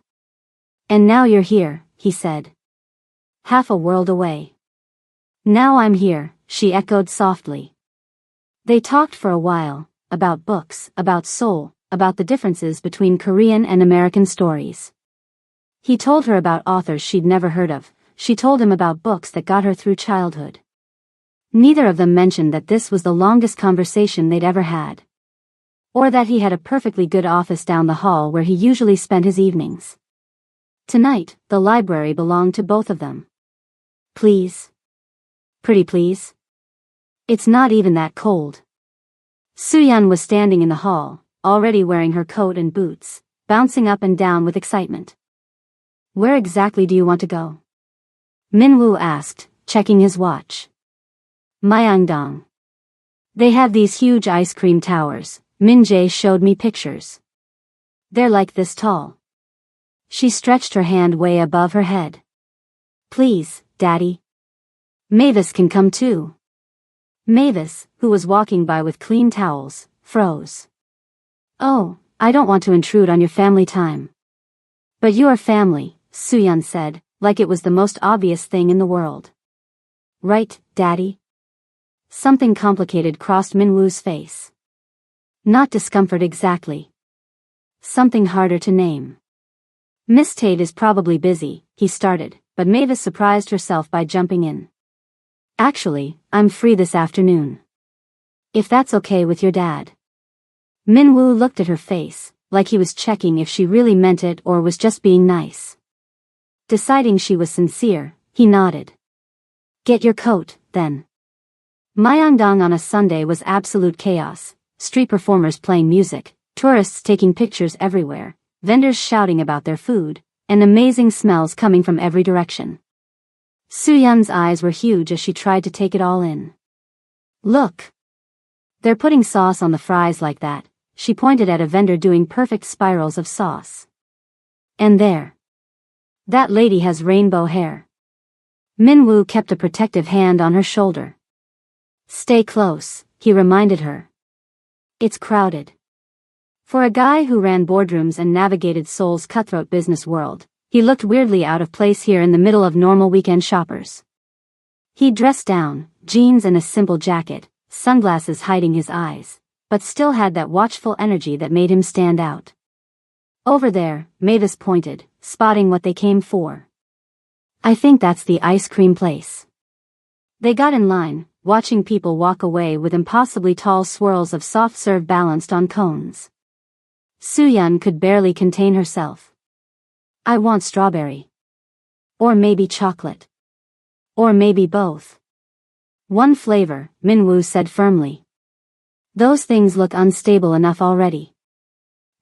And now you're here, he said. Half a world away. Now I'm here, she echoed softly. They talked for a while, about books, about Seoul, about the differences between Korean and American stories. He told her about authors she'd never heard of, she told him about books that got her through childhood. Neither of them mentioned that this was the longest conversation they'd ever had. Or that he had a perfectly good office down the hall where he usually spent his evenings. Tonight, the library belonged to both of them. Please. Pretty please. It's not even that cold. Soo-yeon was standing in the hall, already wearing her coat and boots, bouncing up and down with excitement. Where exactly do you want to go? Min-woo asked, checking his watch. Myeongdong. They have these huge ice cream towers, Min-jae showed me pictures. They're like this tall. She stretched her hand way above her head. Please, Daddy. Mavis can come too. Mavis, who was walking by with clean towels, froze. Oh, I don't want to intrude on your family time. But you are family, Soo-yeon said, like it was the most obvious thing in the world. Right, Daddy? Something complicated crossed Min-woo's face. Not discomfort exactly. Something harder to name. Miss Tate is probably busy, he started, but Mavis surprised herself by jumping in. Actually, I'm free this afternoon. If that's okay with your dad. Min-woo looked at her face, like he was checking if she really meant it or was just being nice. Deciding she was sincere, he nodded. Get your coat, then. Myeongdong on a Sunday was absolute chaos, street performers playing music, tourists taking pictures everywhere, vendors shouting about their food, and amazing smells coming from every direction. Soo-yeon's eyes were huge as she tried to take it all in. Look! They're putting sauce on the fries like that, she pointed at a vendor doing perfect spirals of sauce. And there. That lady has rainbow hair. Min-woo kept a protective hand on her shoulder. Stay close, he reminded her. It's crowded. For a guy who ran boardrooms and navigated Seoul's cutthroat business world, he looked weirdly out of place here in the middle of normal weekend shoppers. He'd dressed down, jeans and a simple jacket, sunglasses hiding his eyes, but still had that watchful energy that made him stand out. Over there, Mavis pointed, spotting what they came for. I think that's the ice cream place. They got in line, watching people walk away with impossibly tall swirls of soft serve balanced on cones. Soo-yeon could barely contain herself. I want strawberry. Or maybe chocolate. Or maybe both. One flavor, Min-woo said firmly. Those things look unstable enough already.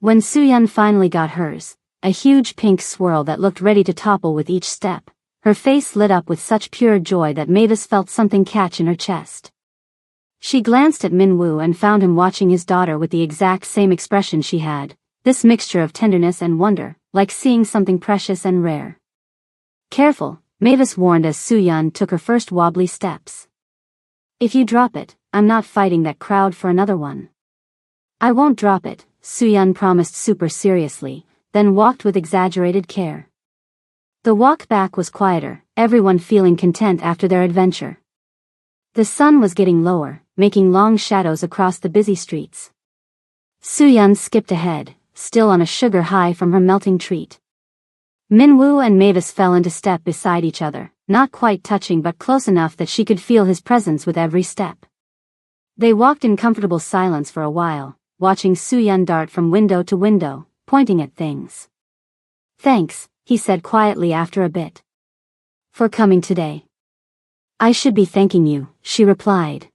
When Soo-yeon finally got hers, a huge pink swirl that looked ready to topple with each step, Her face lit up with such pure joy that Mavis felt something catch in her chest. She glanced at Minwoo and found him watching his daughter with the exact same expression she had, this mixture of tenderness and wonder, like seeing something precious and rare. Careful, Mavis warned as Soo-yeon took her first wobbly steps. If you drop it, I'm not fighting that crowd for another one. I won't drop it, Soo-yeon promised super seriously, then walked with exaggerated care. The walk back was quieter, everyone feeling content after their adventure. The sun was getting lower, making long shadows across the busy streets. Soo-yeon skipped ahead, still on a sugar high from her melting treat. Minwoo and Mavis fell into step beside each other, not quite touching but close enough that she could feel his presence with every step. They walked in comfortable silence for a while, watching Soo-yeon dart from window to window, pointing at things. Thanks, he said quietly after a bit. For coming today. I should be thanking you, she replied.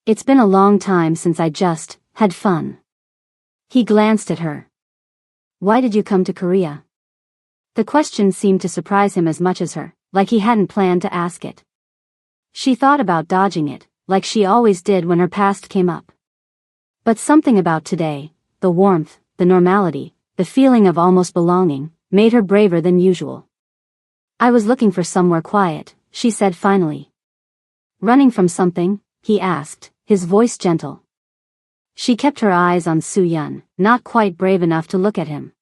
It's been a long time since I just had fun. He glanced at her. Why did you come to Korea? The question seemed to surprise him as much as her, like he hadn't planned to ask it. She thought about dodging it, like she always did when her past came up. But something about today, the warmth, the normality, the feeling of almost belonging, made her braver than usual. I was looking for somewhere quiet, she said finally. Running from something? He asked, his voice gentle. She kept her eyes on Soo-yeon, not quite brave enough to look at him.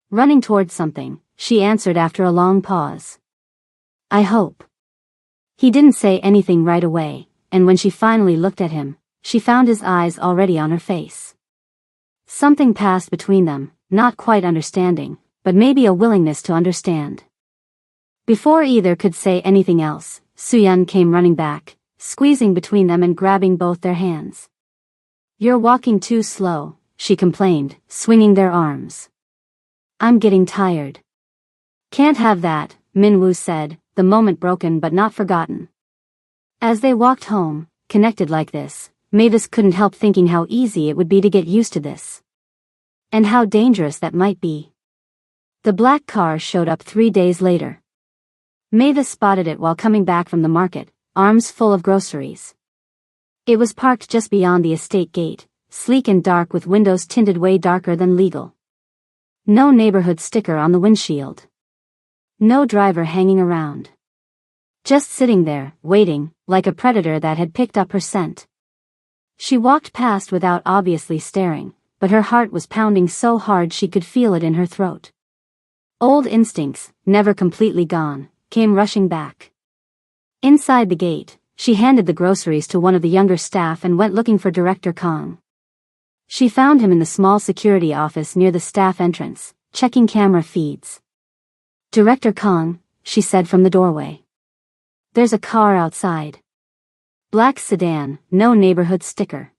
Running towards something, she answered after a long pause. I hope. He didn't say anything right away, and when she finally looked at him, she found his eyes already on her face. Something passed between them, not quite understanding, but maybe a willingness to understand. Before either could say anything else, Soo-yeon came running back, squeezing between them and grabbing both their hands. You're walking too slow, she complained, swinging their arms. I'm getting tired. Can't have that, Minwoo said, the moment broken but not forgotten. As they walked home, connected like this, Mavis couldn't help thinking how easy it would be to get used to this. And how dangerous that might be. The black car showed up 3 days later. Mavis spotted it while coming back from the market, arms full of groceries. It was parked just beyond the estate gate, sleek and dark with windows tinted way darker than legal. No neighborhood sticker on the windshield. No driver hanging around. Just sitting there, waiting, like a predator that had picked up her scent. She walked past without obviously staring, but her heart was pounding so hard she could feel it in her throat. Old instincts, never completely gone, came rushing back. Inside the gate, she handed the groceries to one of the younger staff and went looking for Director Kong. She found him in the small security office near the staff entrance, checking camera feeds. Director Kong, she said from the doorway. There's a car outside. Black sedan, no neighborhood sticker.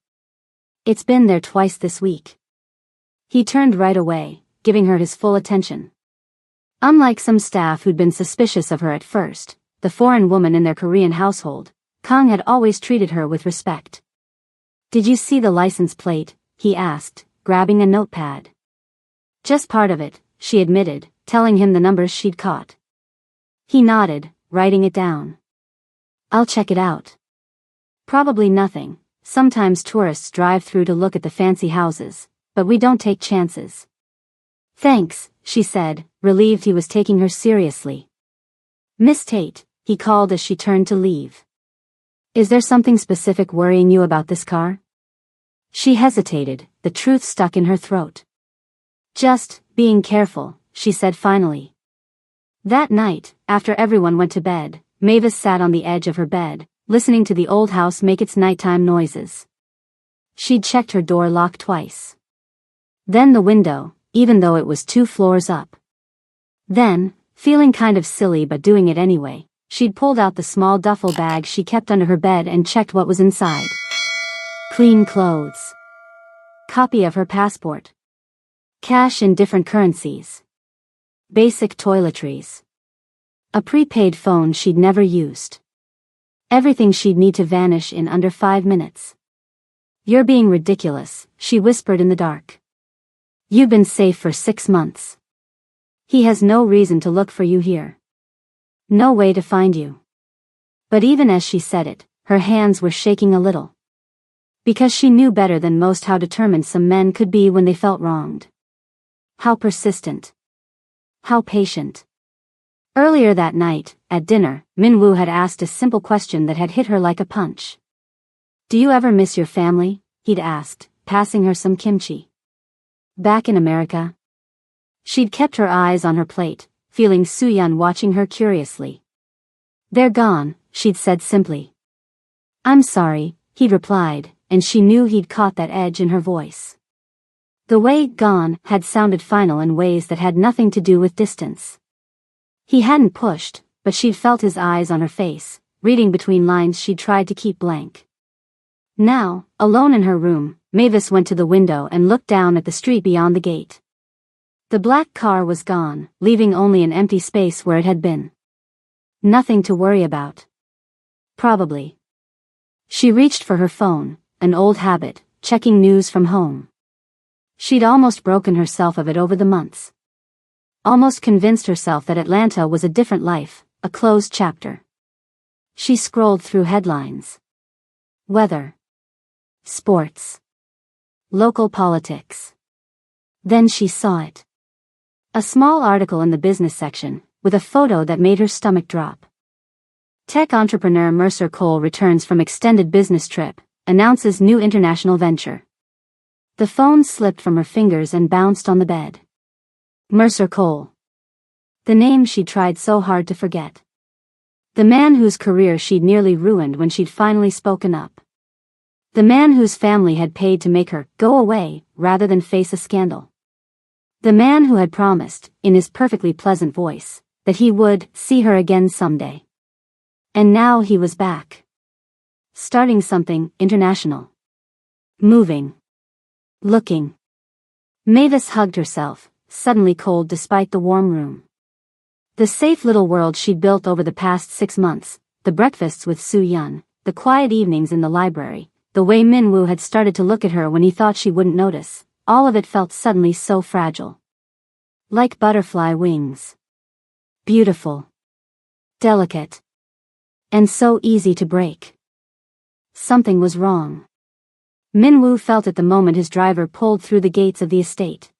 It's been there twice this week. He turned right away, giving her his full attention. Unlike some staff who'd been suspicious of her at first, the foreign woman in their Korean household, Kong had always treated her with respect. Did you see the license plate? He asked, grabbing a notepad. Just part of it, she admitted, telling him the numbers she'd caught. He nodded, writing it down. I'll check it out. Probably nothing. Sometimes tourists drive through to look at the fancy houses, but we don't take chances. Thanks, she said, relieved he was taking her seriously. Miss Tate, he called as she turned to leave. Is there something specific worrying you about this car? She hesitated, the truth stuck in her throat. Just being careful, she said finally. That night, after everyone went to bed, Mavis sat on the edge of her bed, listening to the old house make its nighttime noises. She'd checked her door lock twice. Then the window, even though it was 2 floors up. Then, feeling kind of silly but doing it anyway, she'd pulled out the small duffel bag she kept under her bed and checked what was inside. Clean clothes. Copy of her passport. Cash in different currencies. Basic toiletries. A prepaid phone she'd never used. Everything she'd need to vanish in under 5 minutes. You're being ridiculous, she whispered in the dark. You've been safe for 6 months. He has no reason to look for you here. No way to find you. But even as she said it, her hands were shaking a little. Because she knew better than most how determined some men could be when they felt wronged. How persistent. How patient. Earlier that night, at dinner, Min-woo had asked a simple question that had hit her like a punch. Do you ever miss your family? He'd asked, passing her some kimchi. Back in America? She'd kept her eyes on her plate, feeling Soo-yeon watching her curiously. They're gone, she'd said simply. I'm sorry, he'd replied, and she knew he'd caught that edge in her voice. The way "gone" had sounded final in ways that had nothing to do with distance. He hadn't pushed, but she'd felt his eyes on her face, reading between lines she'd tried to keep blank. Now, alone in her room, Mavis went to the window and looked down at the street beyond the gate. The black car was gone, leaving only an empty space where it had been. Nothing to worry about. Probably. She reached for her phone, an old habit, checking news from home. She'd almost broken herself of it over the months. Almost convinced herself that Atlanta was a different life, a closed chapter. She scrolled through headlines. Weather. Sports. Local politics. Then she saw it. A small article in the business section, with a photo that made her stomach drop. Tech entrepreneur Mercer Cole returns from extended business trip, announces new international venture. The phone slipped from her fingers and bounced on the bed. Mercer Cole. The name she'd tried so hard to forget. The man whose career she'd nearly ruined when she'd finally spoken up. The man whose family had paid to make her go away rather than face a scandal. The man who had promised, in his perfectly pleasant voice, that he would see her again someday. And now he was back. Starting something international. Moving. Looking. Mavis hugged herself, suddenly cold despite the warm room. The safe little world she'd built over the past 6 months, the breakfasts with Soo-yeon, the quiet evenings in the library, the way Min-woo had started to look at her when he thought she wouldn't notice, all of it felt suddenly so fragile. Like butterfly wings. Beautiful. Delicate. And so easy to break. Something was wrong. Min-woo felt at the moment his driver pulled through the gates of the estate.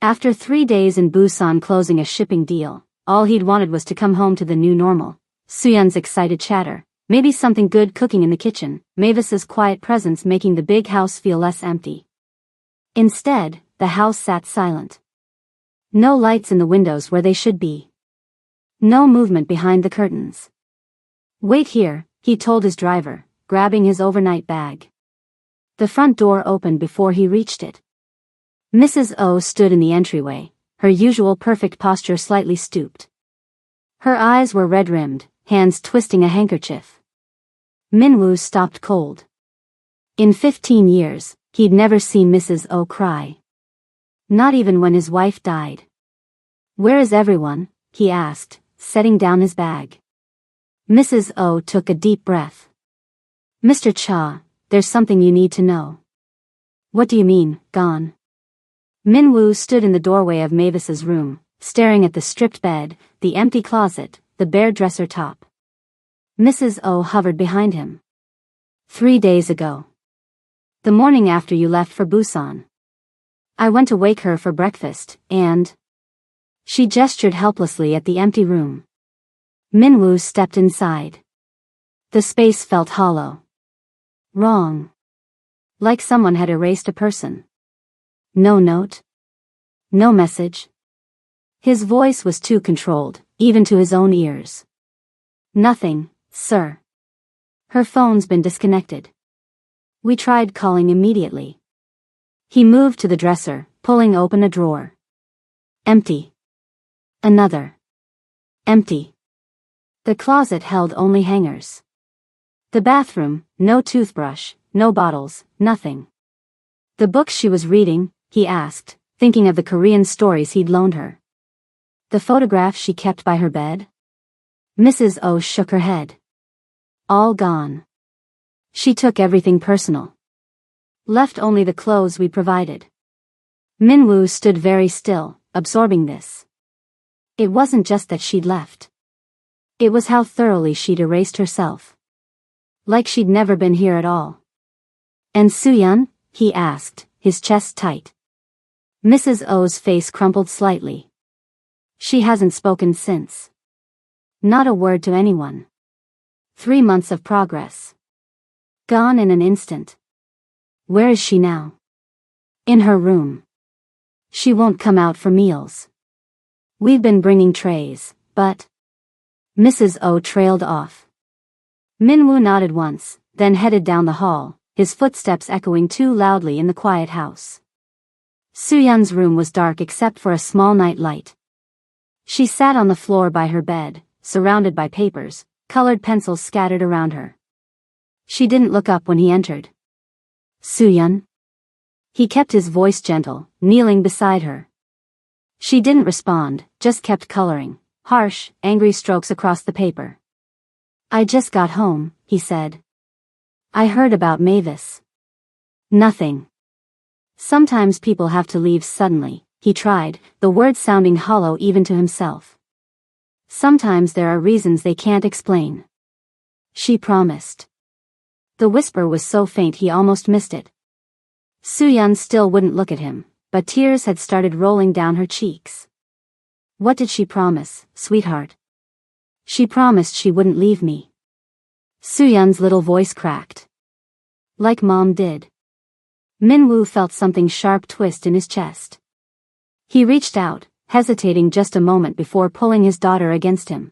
After 3 days in Busan closing a shipping deal, all he'd wanted was to come home to the new normal. Soo-yeon's excited chatter, maybe something good cooking in the kitchen, Mavis's quiet presence making the big house feel less empty. Instead, the house sat silent. No lights in the windows where they should be. No movement behind the curtains. Wait here, he told his driver, grabbing his overnight bag. The front door opened before he reached it. Mrs. O stood in the entryway, her usual perfect posture slightly stooped. Her eyes were red-rimmed, hands twisting a handkerchief. Min-woo stopped cold. In 15 years, he'd never seen Mrs. O cry. Not even when his wife died. Where is everyone? He asked, setting down his bag. Mrs. O took a deep breath. Mr. Cha, there's something you need to know. What do you mean, gone? Min-woo stood in the doorway of Mavis's room, staring at the stripped bed, the empty closet, the bare dresser top. Mrs. O hovered behind him. 3 days ago. The morning after you left for Busan. I went to wake her for breakfast, and... She gestured helplessly at the empty room. Min-woo stepped inside. The space felt hollow. Wrong. Like someone had erased a person. No note. No message. His voice was too controlled, even to his own ears. Nothing, sir. Her phone's been disconnected. We tried calling immediately. He moved to the dresser, pulling open a drawer. Empty. Another. Empty. The closet held only hangers. The bathroom, no toothbrush, no bottles, nothing. The books she was reading, he asked, thinking of the Korean stories he'd loaned her. The photograph she kept by her bed? Mrs. O shook her head. All gone. She took everything personal. Left only the clothes we provided. Min-woo stood very still, absorbing this. It wasn't just that she'd left. It was how thoroughly she'd erased herself. Like she'd never been here at all. "And Soo-yeon?" he asked, his chest tight. Mrs. O's face crumpled slightly. "She hasn't spoken since. Not a word to anyone. 3 months of progress. Gone in an instant. Where is she now?" "In her room. She won't come out for meals. We've been bringing trays, but..." Mrs. O trailed off. Min-woo nodded once, then headed down the hall, his footsteps echoing too loudly in the quiet house. Soo-yeon's room was dark except for a small night light. She sat on the floor by her bed, surrounded by papers, colored pencils scattered around her. She didn't look up when he entered. "Soo-yeon?" He kept his voice gentle, kneeling beside her. She didn't respond, just kept coloring, harsh, angry strokes across the paper. "I just got home," he said. "I heard about Mavis." "Nothing. Sometimes people have to leave suddenly," he tried, the words sounding hollow even to himself. "Sometimes there are reasons they can't explain." She promised. The whisper was so faint he almost missed it. Soo-yeon still wouldn't look at him, but tears had started rolling down her cheeks. "What did she promise, sweetheart?" "She promised she wouldn't leave me." Soo-yeon's little voice cracked. "Like Mom did." Min-woo felt something sharp twist in his chest. He reached out, hesitating just a moment before pulling his daughter against him.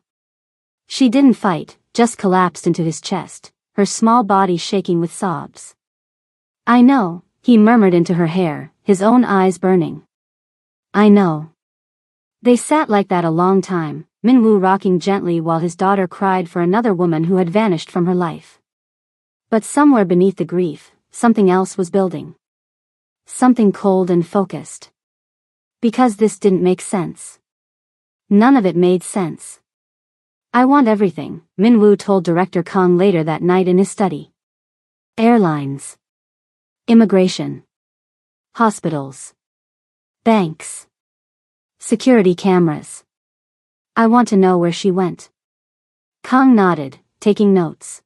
She didn't fight, just collapsed into his chest, her small body shaking with sobs. "I know," he murmured into her hair, his own eyes burning. "I know." They sat like that a long time, Min-woo rocking gently while his daughter cried for another woman who had vanished from her life. But somewhere beneath the grief, something else was building. Something cold and focused. Because this didn't make sense. None of it made sense. "I want everything," Min-woo told Director Kang later that night in his study. "Airlines. Immigration. Hospitals. Banks. Security cameras. I want to know where she went." Kang nodded, taking notes.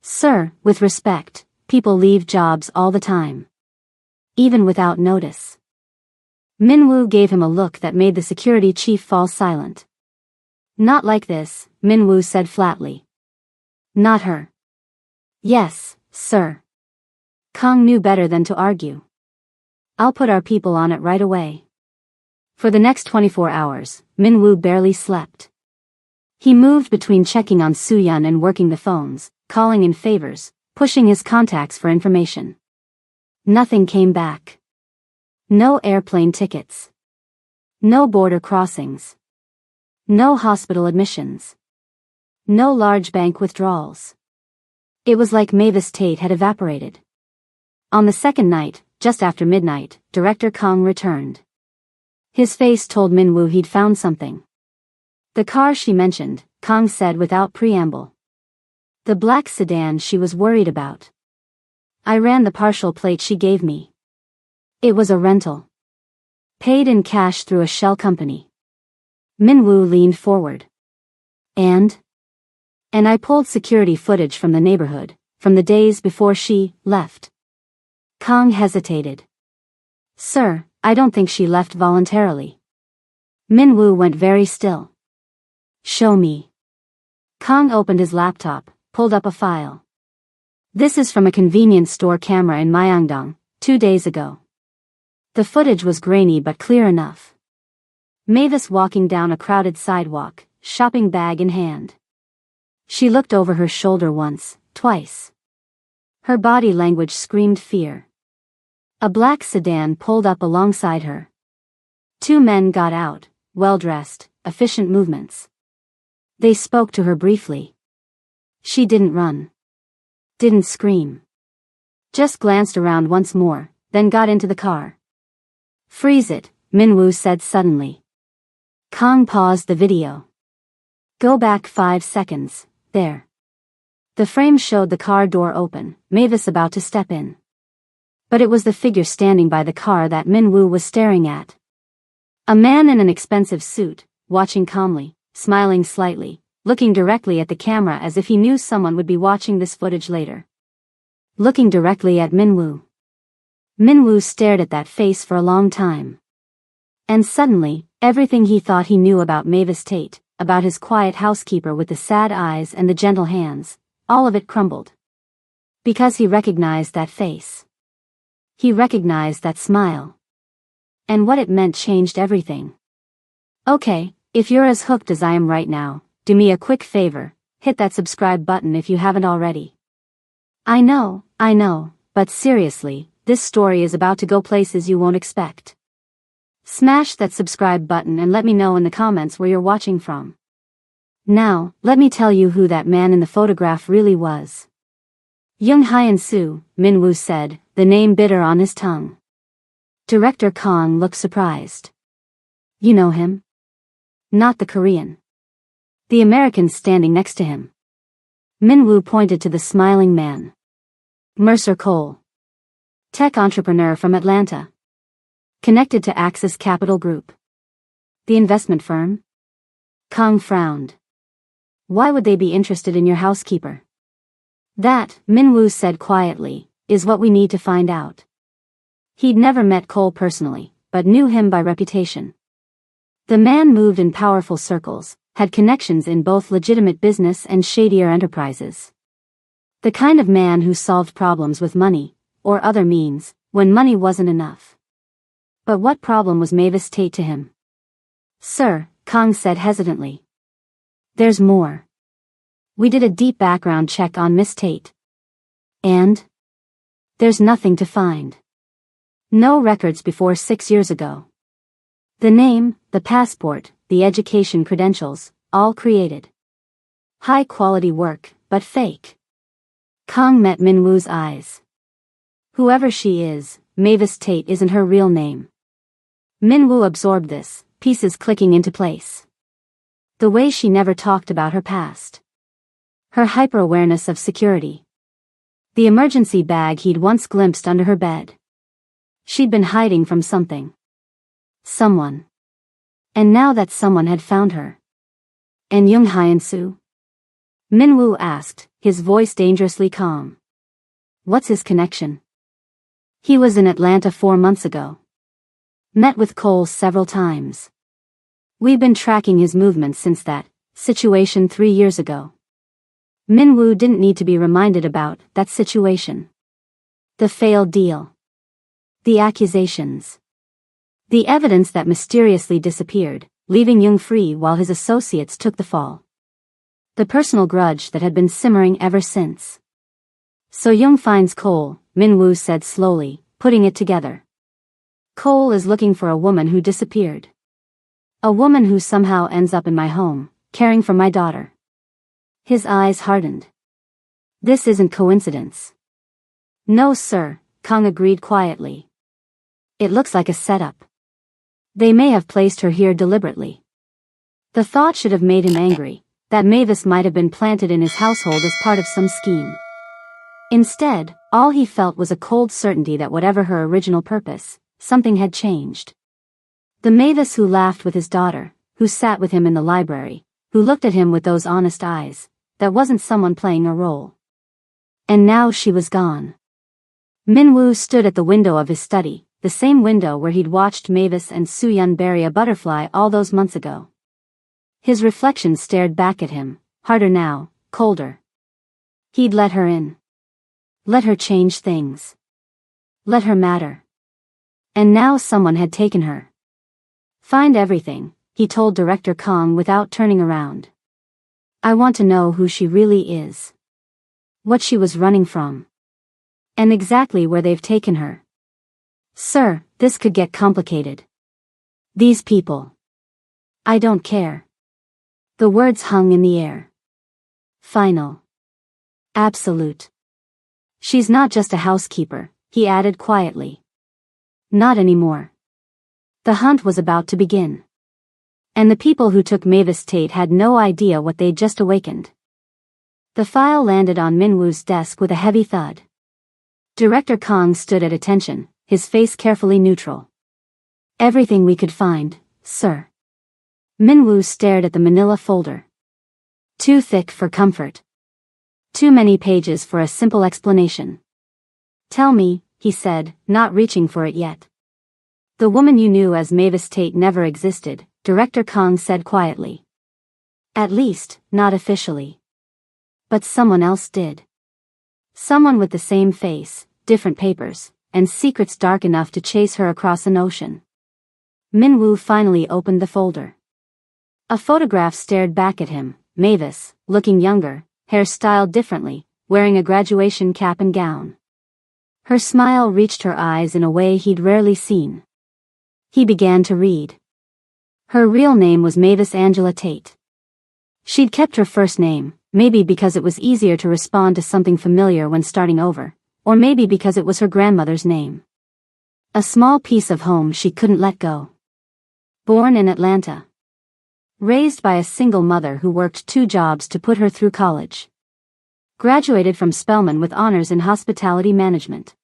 "Sir, with respect, people leave jobs all the time. Even without notice." Min-woo gave him a look that made the security chief fall silent. "Not like this," Min-woo said flatly. "Not her." "Yes, sir." Kang knew better than to argue. "I'll put our people on it right away." For the next 24 hours, Min-woo barely slept. He moved between checking on Soo-yeon and working the phones, calling in favors, pushing his contacts for information. Nothing came back. No airplane tickets. No border crossings. No hospital admissions. No large bank withdrawals. It was like Mavis Tate had evaporated. On the second night, just after midnight, Director Kang returned. His face told Min-woo he'd found something. "The car she mentioned," Kang said without preamble. "The black sedan she was worried about. I ran the partial plate she gave me. It was a rental. Paid in cash through a shell company." Min-woo leaned forward. And I pulled security footage from the neighborhood, from the days before she left." Kang hesitated. "Sir, I don't think she left voluntarily." Min-woo went very still. "Show me." Kang opened his laptop, pulled up a file. "This is from a convenience store camera in Myeongdong, 2 days ago." The footage was grainy but clear enough. Mavis walking down a crowded sidewalk, shopping bag in hand. She looked over her shoulder once, twice. Her body language screamed fear. A black sedan pulled up alongside her. 2 men got out, well-dressed, efficient movements. They spoke to her briefly. She didn't run. Didn't scream. Just glanced around once more, then got into the car. "Freeze it," Min-woo said suddenly. Kang paused the video. "Go back 5 seconds, there." The frame showed the car door open, Mavis about to step in. But it was the figure standing by the car that Min-woo was staring at. A man in an expensive suit, watching calmly, smiling slightly, looking directly at the camera as if he knew someone would be watching this footage later. Looking directly at Minwoo. Minwoo stared at that face for a long time. And suddenly, everything he thought he knew about Mavis Tate, about his quiet housekeeper with the sad eyes and the gentle hands, all of it crumbled. Because he recognized that face. He recognized that smile. And what it meant changed everything. Okay, if you're as hooked as I am right now, do me a quick favor, hit that subscribe button if you haven't already. I know, but seriously, this story is about to go places you won't expect. Smash that subscribe button and let me know in the comments where you're watching from. Now, let me tell you who that man in the photograph really was. Young Hyun-soo, Minwoo said, the name bitter on his tongue. Director Kang looked surprised. You know him? Not the Korean. The American standing next to him. Minwoo pointed to the smiling man. Mercer Cole. Tech entrepreneur from Atlanta. Connected to Axis Capital Group. The investment firm? Kang frowned. Why would they be interested in your housekeeper? That, Minwoo said quietly, is what we need to find out. He'd never met Cole personally, but knew him by reputation. The man moved in powerful circles, had connections in both legitimate business and shadier enterprises. The kind of man who solved problems with money, or other means, when money wasn't enough. But what problem was Mavis Tate to him? Sir, Kang said hesitantly. There's more. We did a deep background check on Miss Tate. And? There's nothing to find. No records before 6 years ago. The name, the passport, the education credentials, all created. High quality work, but fake. Kang met Minwoo's eyes. Whoever she is, Mavis Tate isn't her real name. Minwoo absorbed this, pieces clicking into place. The way she never talked about her past. Her hyper-awareness of security. The emergency bag he'd once glimpsed under her bed. She'd been hiding from something. Someone. And now that someone had found her. And Young Hyun-soo? Minwoo asked, his voice dangerously calm. What's his connection? He was in Atlanta 4 months ago. Met with Cole several times. We've been tracking his movements since that situation 3 years ago. Minwoo didn't need to be reminded about that situation. The failed deal. The accusations. The evidence that mysteriously disappeared, leaving Young free while his associates took the fall. The personal grudge that had been simmering ever since. So Young finds Cole, Minwoo said slowly, putting it together. Cole is looking for a woman who disappeared. A woman who somehow ends up in my home, caring for my daughter. His eyes hardened. This isn't coincidence. No, sir, Kang agreed quietly. It looks like a setup. They may have placed her here deliberately. The thought should have made him angry, that Mavis might have been planted in his household as part of some scheme. Instead, all he felt was a cold certainty that whatever her original purpose, something had changed. The Mavis who laughed with his daughter, who sat with him in the library, who looked at him with those honest eyes, that wasn't someone playing a role. And now she was gone. Minwoo stood at the window of his study, the same window where he'd watched Mavis and Soo-yeon bury a butterfly all those months ago. His reflection stared back at him, harder now, colder. He'd let her in. Let her change things. Let her matter. And now someone had taken her. Find everything, he told Director Kang without turning around. I want to know who she really is. What she was running from. And exactly where they've taken her. Sir, this could get complicated. These people. I don't care. The words hung in the air. Final. Absolute. She's not just a housekeeper, he added quietly. Not anymore. The hunt was about to begin. And the people who took Mavis Tate had no idea what they'd just awakened. The file landed on Minwoo's desk with a heavy thud. Director Kang stood at attention, his face carefully neutral. Everything we could find, sir. Minwoo stared at the manila folder. Too thick for comfort. Too many pages for a simple explanation. Tell me, he said, not reaching for it yet. The woman you knew as Mavis Tate never existed, Director Kong said quietly. At least, not officially. But someone else did. Someone with the same face, different papers, and secrets dark enough to chase her across an ocean. Minwoo finally opened the folder. A photograph stared back at him, Mavis, looking younger, hair styled differently, wearing a graduation cap and gown. Her smile reached her eyes in a way he'd rarely seen. He began to read. Her real name was Mavis Angela Tate. She'd kept her first name, maybe because it was easier to respond to something familiar when starting over, or maybe because it was her grandmother's name. A small piece of home she couldn't let go. Born in Atlanta. Raised by a single mother who worked 2 jobs to put her through college. Graduated from Spelman with honors in hospitality management.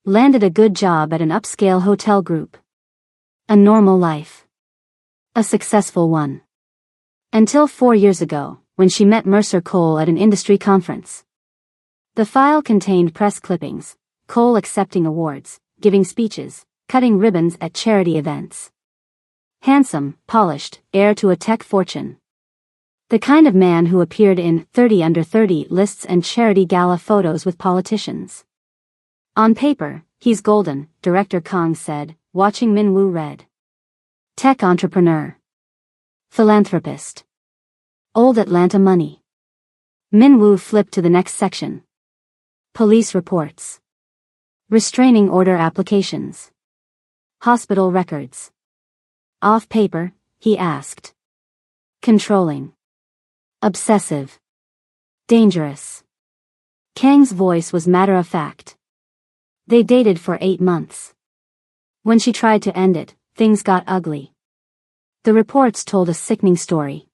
Landed a good job at an upscale hotel group. A normal life. A successful one. Until 4 years ago, when she met Mercer Cole at an industry conference. The file contained press clippings, Cole accepting awards, giving speeches, cutting ribbons at charity events. Handsome, polished, heir to a tech fortune. The kind of man who appeared in 30 under 30 lists and charity gala photos with politicians. On paper, he's golden, Director Kong said, watching Minwoo read. Tech entrepreneur. Philanthropist. Old Atlanta money. Minwoo flipped to the next section. Police reports. Restraining order applications. Hospital records. Off paper, he asked. Controlling. Obsessive. Dangerous. Kang's voice was matter-of-fact. They dated for 8 months. When she tried to end it, things got ugly. The reports told a sickening story.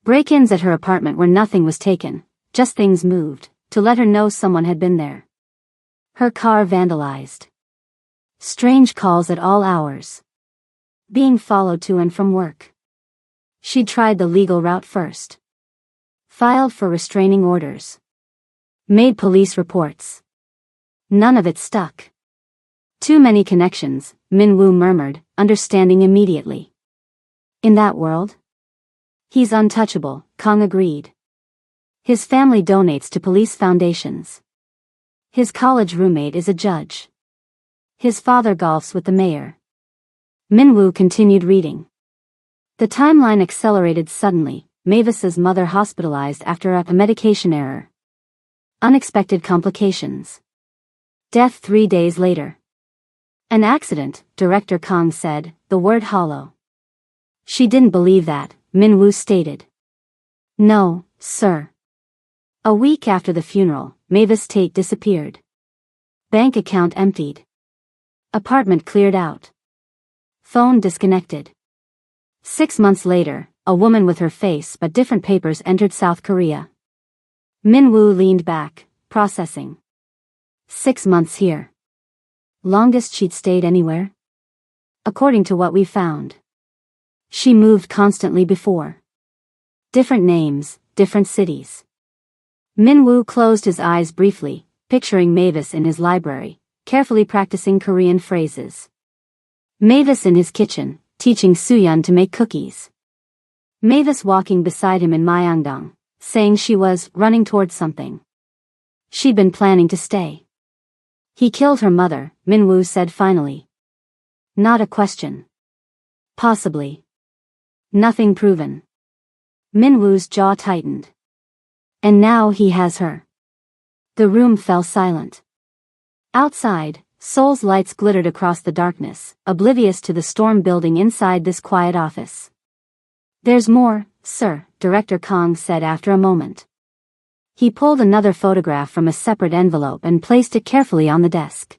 Break-ins at her apartment where nothing was taken, just things moved, to let her know someone had been there. Her car vandalized. Strange calls at all hours. Being followed to and from work. She'd tried the legal route first. Filed for restraining orders. Made police reports. None of it stuck. Too many connections, Minwoo murmured, understanding immediately. In that world? He's untouchable, Kong agreed. His family donates to police foundations. His college roommate is a judge. His father golfs with the mayor. Minwoo continued reading. The timeline accelerated suddenly, Mavis's mother hospitalized after a medication error. Unexpected complications. Death 3 days later. An accident, Director Kong said, the word hollow. She didn't believe that, Minwoo stated. No, sir. A week after the funeral, Mavis Tate disappeared. Bank account emptied. Apartment cleared out. Phone disconnected. 6 months later, a woman with her face but different papers entered South Korea. Minwoo leaned back, processing. 6 months here. Longest she'd stayed anywhere? According to what we found. She moved constantly before. Different names, different cities. Minwoo closed his eyes briefly, picturing Mavis in his library, carefully practicing Korean phrases. Mavis in his kitchen, teaching Soo-yeon to make cookies. Mavis walking beside him in Myeongdong, saying she was running towards something. She'd been planning to stay. He killed her mother, Minwoo said finally. Not a question. Possibly. Nothing proven. Minwoo's jaw tightened. And now he has her. The room fell silent. Outside, Seoul's lights glittered across the darkness, oblivious to the storm building inside this quiet office. There's more, sir, Director Kong said after a moment. He pulled another photograph from a separate envelope and placed it carefully on the desk.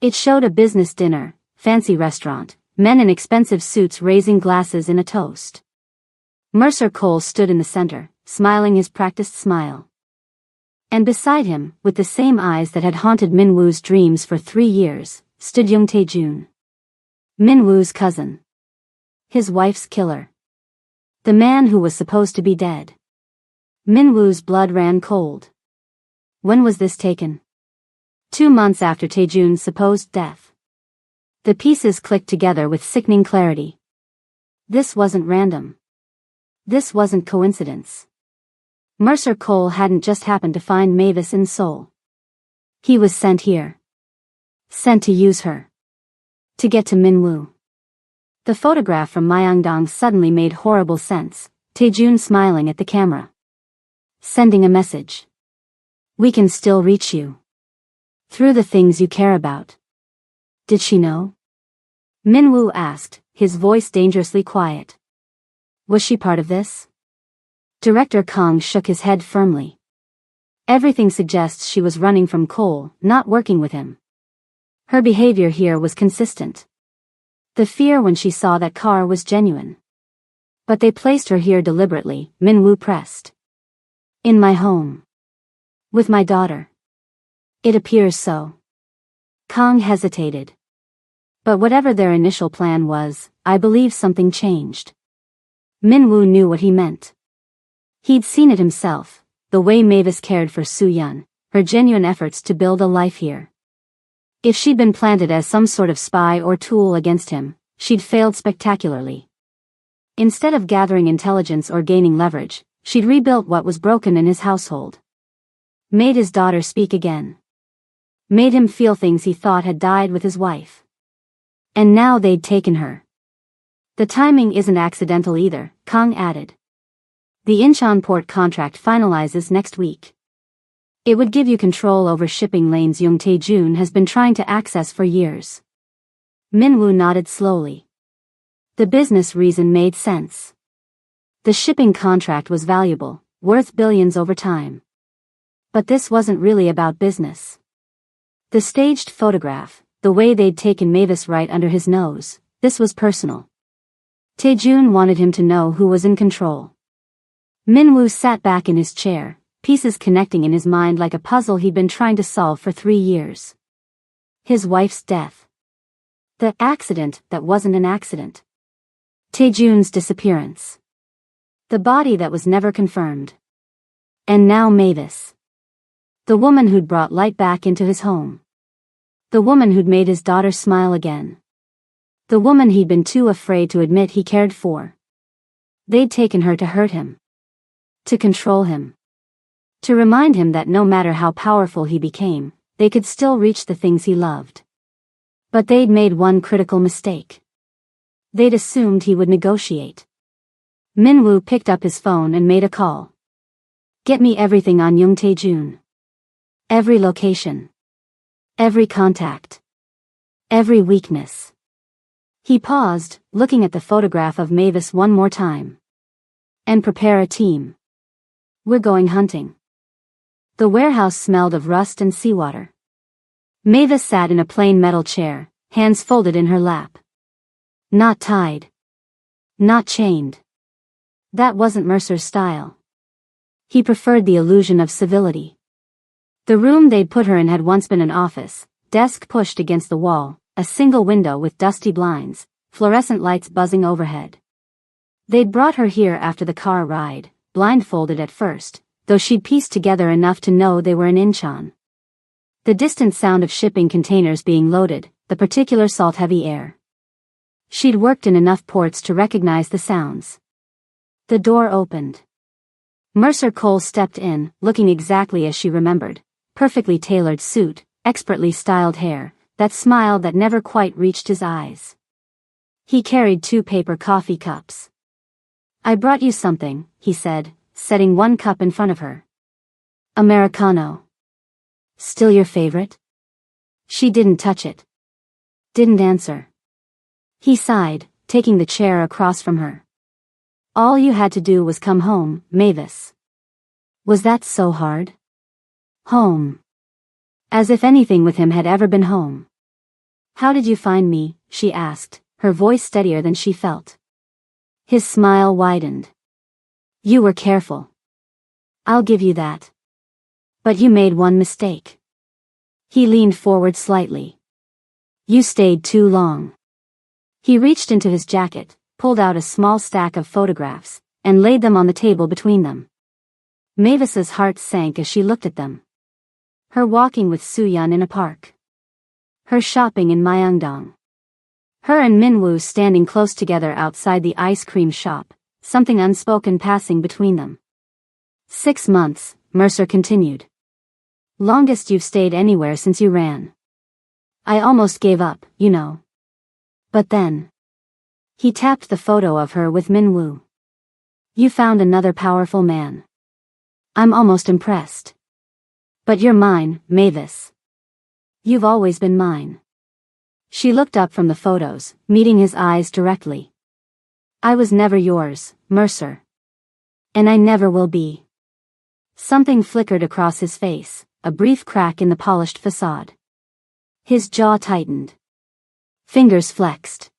It showed a business dinner, fancy restaurant, men in expensive suits raising glasses in a toast. Mercer Cole stood in the center, smiling his practiced smile. And beside him, with the same eyes that had haunted Minwoo's dreams for 3 years, stood Young Tae-jun. Minwoo's cousin. His wife's killer. The man who was supposed to be dead. Minwoo's blood ran cold. When was this taken? 2 months after Taejun's supposed death. The pieces clicked together with sickening clarity. This wasn't random. This wasn't coincidence. Mercer Cole hadn't just happened to find Mavis in Seoul. He was sent here. Sent to use her. To get to Minwoo. The photograph from Myeongdong suddenly made horrible sense, Taejun smiling at the camera. Sending a message. We can still reach you. Through the things you care about. Did she know? Minwoo asked, his voice dangerously quiet. Was she part of this? Director Kang shook his head firmly. Everything suggests she was running from Cole, not working with him. Her behavior here was consistent. The fear when she saw that car was genuine. But they placed her here deliberately, Minwoo pressed. In my home. With my daughter. It appears so. Kang hesitated. But whatever their initial plan was, I believe something changed. Minwoo knew what he meant. He'd seen it himself, the way Mavis cared for Soo-yeon, her genuine efforts to build a life here. If she'd been planted as some sort of spy or tool against him, she'd failed spectacularly. Instead of gathering intelligence or gaining leverage, she'd rebuilt what was broken in his household. Made his daughter speak again. Made him feel things he thought had died with his wife. And now they'd taken her. The timing isn't accidental either, Kang added. The Incheon port contract finalizes next week. It would give you control over shipping lanes Young Taejun has been trying to access for years. Minwoo nodded slowly. The business reason made sense. The shipping contract was valuable, worth billions over time. But this wasn't really about business. The staged photograph, the way they'd taken Mavis right under his nose, this was personal. Taejun wanted him to know who was in control. Minwoo sat back in his chair, pieces connecting in his mind like a puzzle he'd been trying to solve for 3 years. His wife's death. The accident that wasn't an accident. Taejun's disappearance. The body that was never confirmed. And now Mavis. The woman who'd brought light back into his home. The woman who'd made his daughter smile again. The woman he'd been too afraid to admit he cared for. They'd taken her to hurt him. To control him. To remind him that no matter how powerful he became, they could still reach the things he loved. But they'd made one critical mistake. They'd assumed he would negotiate. Minwoo picked up his phone and made a call. Get me everything on Young Taejun. Every location. Every contact. Every weakness. He paused, looking at the photograph of Mavis one more time. And prepare a team. We're going hunting. The warehouse smelled of rust and seawater. Mavis sat in a plain metal chair, hands folded in her lap. Not tied. Not chained. That wasn't Mercer's style. He preferred the illusion of civility. The room they'd put her in had once been an office, desk pushed against the wall, a single window with dusty blinds, fluorescent lights buzzing overhead. They'd brought her here after the car ride, blindfolded at first, though she'd pieced together enough to know they were in Incheon. The distant sound of shipping containers being loaded, the particular salt-heavy air. She'd worked in enough ports to recognize the sounds. The door opened. Mercer Cole stepped in, looking exactly as she remembered. Perfectly tailored suit, expertly styled hair, that smile that never quite reached his eyes. He carried 2 paper coffee cups. I brought you something, he said, setting one cup in front of her. Americano. Still your favorite? She didn't touch it. Didn't answer. He sighed, taking the chair across from her. All you had to do was come home, Mavis. Was that so hard? Home. As if anything with him had ever been home. How did you find me? She asked, her voice steadier than she felt. His smile widened. You were careful. I'll give you that. But you made one mistake. He leaned forward slightly. You stayed too long. He reached into his jacket, pulled out a small stack of photographs, and laid them on the table between them. Mavis's heart sank as she looked at them. Her walking with Soo-yeon in a park. Her shopping in Myeongdong. Her and Min-woo standing close together outside the ice cream shop, something unspoken passing between them. 6 months, Mercer continued. Longest you've stayed anywhere since you ran. I almost gave up, you know. But then. He tapped the photo of her with Min-woo. You found another powerful man. I'm almost impressed. But you're mine, Mavis. You've always been mine. She looked up from the photos, meeting his eyes directly. I was never yours, Mercer. And I never will be. Something flickered across his face, a brief crack in the polished facade. His jaw tightened. Fingers flexed.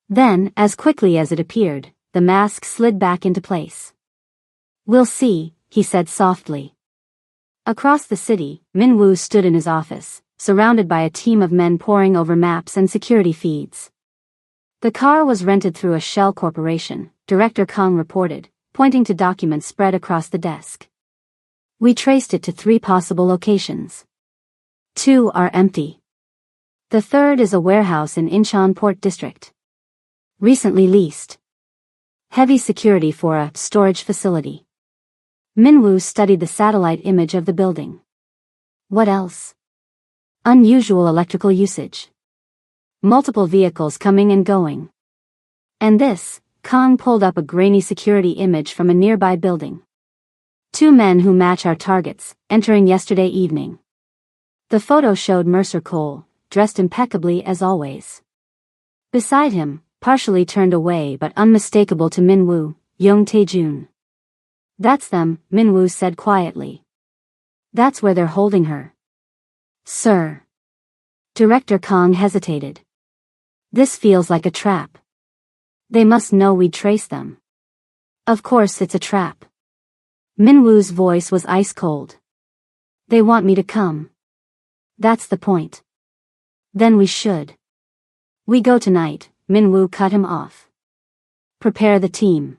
Then, as quickly as it appeared, the mask slid back into place. We'll see, he said softly. Across the city, Min-woo stood in his office, surrounded by a team of men poring over maps and security feeds. The car was rented through a shell corporation, Director Kang reported, pointing to documents spread across the desk. We traced it to 3 possible locations. 2 are empty. The third is a warehouse in Incheon Port District. Recently leased. Heavy security for a storage facility. Min-woo studied the satellite image of the building. What else? Unusual electrical usage. Multiple vehicles coming and going. And this, Kang pulled up a grainy security image from a nearby building. 2 men who match our targets, entering yesterday evening. The photo showed Mercer Cole, dressed impeccably as always. Beside him, partially turned away but unmistakable to Min-woo, Young Tae-jun. That's them, Min-woo said quietly. That's where they're holding her. Sir. Director Kang hesitated. This feels like a trap. They must know we'd trace them. Of course it's a trap. Min-woo's voice was ice cold. They want me to come. That's the point. Then we should. We go tonight, Min-woo cut him off. Prepare the team.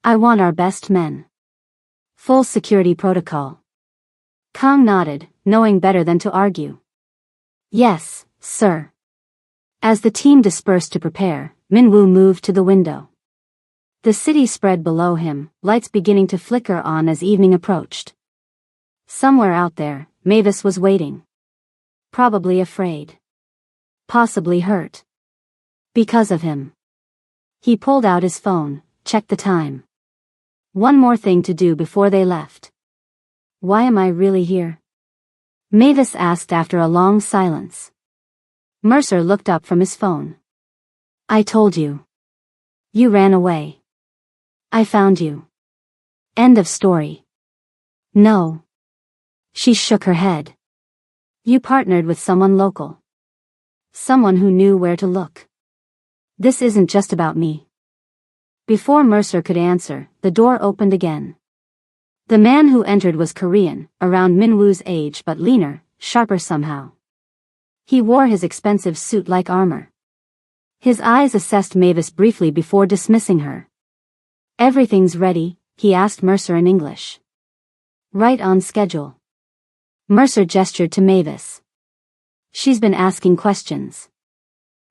I want our best men. Full security protocol. Kang nodded, knowing better than to argue. Yes, sir. As the team dispersed to prepare, Min-woo moved to the window. The city spread below him, lights beginning to flicker on as evening approached. Somewhere out there, Mavis was waiting. Probably afraid. Possibly hurt. Because of him. He pulled out his phone, checked the time. One more thing to do before they left. Why am I really here? Mavis asked after a long silence. Mercer looked up from his phone. I told you. You ran away. I found you. End of story. No. She shook her head. You partnered with someone local. Someone who knew where to look. This isn't just about me. Before Mercer could answer, the door opened again. The man who entered was Korean, around Min-woo's age but leaner, sharper somehow. He wore his expensive suit like armor. His eyes assessed Mavis briefly before dismissing her. Everything's ready, he asked Mercer in English. Right on schedule. Mercer gestured to Mavis. She's been asking questions.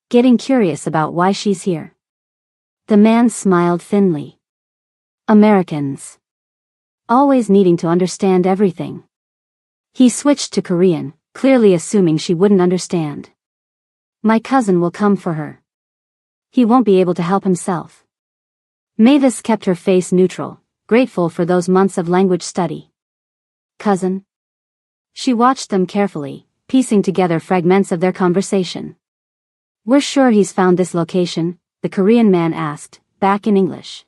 Getting curious about why she's here. The man smiled thinly. Americans. Always needing to understand everything. He switched to Korean, clearly assuming she wouldn't understand. My cousin will come for her. He won't be able to help himself. Mavis kept her face neutral, grateful for those months of language study. Cousin? She watched them carefully, piecing together fragments of their conversation. We're sure he's found this location, the Korean man asked, back in English.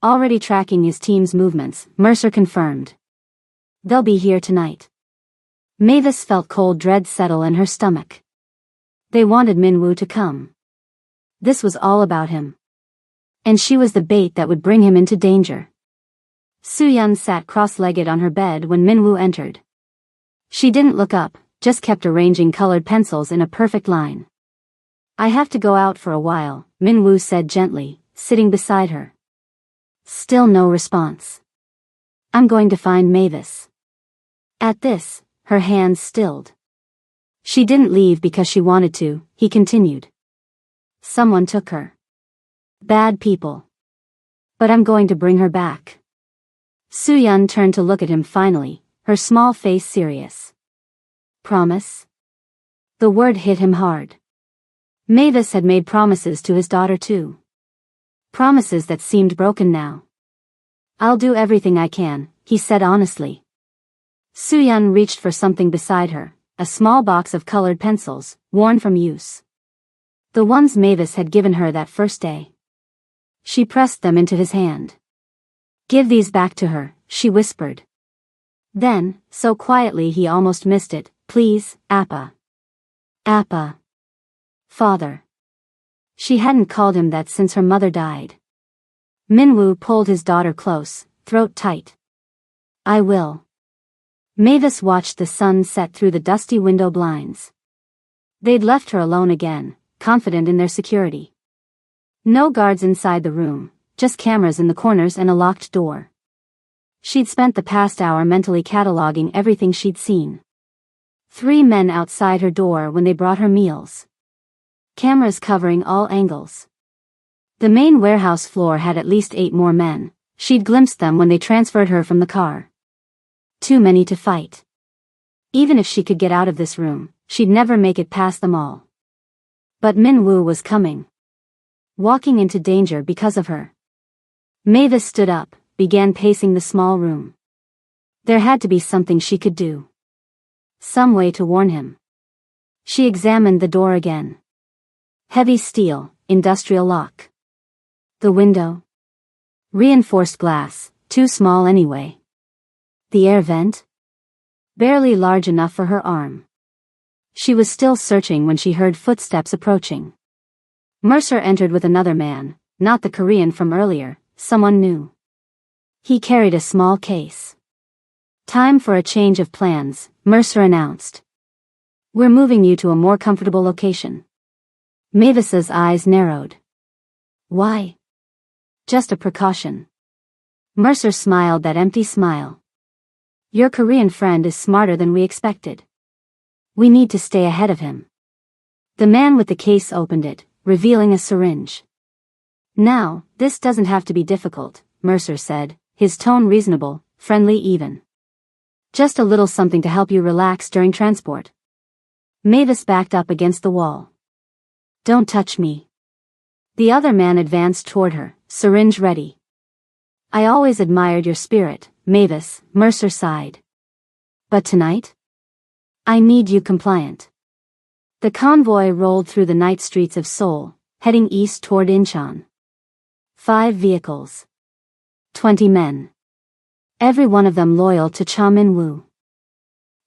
Already tracking his team's movements, Mercer confirmed. They'll be here tonight. Mavis felt cold dread settle in her stomach. They wanted Min-woo to come. This was all about him. And she was the bait that would bring him into danger. Soo-yeon sat cross-legged on her bed when Min-woo entered. She didn't look up, just kept arranging colored pencils in a perfect line. I have to go out for a while, Min-woo said gently, sitting beside her. Still no response. I'm going to find Mavis. At this, her hands stilled. She didn't leave because she wanted to, he continued. Someone took her. Bad people. But I'm going to bring her back. Soo-yeon turned to look at him finally, her small face serious. Promise? The word hit him hard. Mavis had made promises to his daughter too. Promises that seemed broken now. I'll do everything I can, he said honestly. Soo-yeon reached for something beside her, a small box of colored pencils, worn from use. The ones Mavis had given her that first day. She pressed them into his hand. Give these back to her, she whispered. Then, so quietly he almost missed it, please, Appa. Appa. Father. She hadn't called him that since her mother died. Minwoo pulled his daughter close, throat tight. I will. Mavis watched the sun set through the dusty window blinds. They'd left her alone again, confident in their security. No guards inside the room, just cameras in the corners and a locked door. She'd spent the past hour mentally cataloging everything she'd seen. 3 men outside her door when they brought her meals. Cameras covering all angles. The main warehouse floor had at least 8 more men. She'd glimpsed them when they transferred her from the car. Too many to fight. Even if she could get out of this room, she'd never make it past them all. But Minwoo was coming. Walking into danger because of her. Mavis stood up, began pacing the small room. There had to be something she could do. Some way to warn him. She examined the door again. Heavy steel, industrial lock. The window. Reinforced glass, too small anyway. The air vent? Barely large enough for her arm. She was still searching when she heard footsteps approaching. Mercer entered with another man, not the Korean from earlier, someone new. He carried a small case. Time for a change of plans, Mercer announced. We're moving you to a more comfortable location. Mavis's eyes narrowed. Why? Just a precaution. Mercer smiled that empty smile. Your Korean friend is smarter than we expected. We need to stay ahead of him. The man with the case opened it, revealing a syringe. Now, this doesn't have to be difficult, Mercer said, his tone reasonable, friendly even. Just a little something to help you relax during transport. Mavis backed up against the wall. Don't touch me. The other man advanced toward her, syringe ready. I always admired your spirit, Mavis, Mercer sighed. But tonight? I need you compliant. The convoy rolled through the night streets of Seoul, heading east toward Incheon. 5 vehicles. 20 men. Every one of them loyal to Cha Minwoo.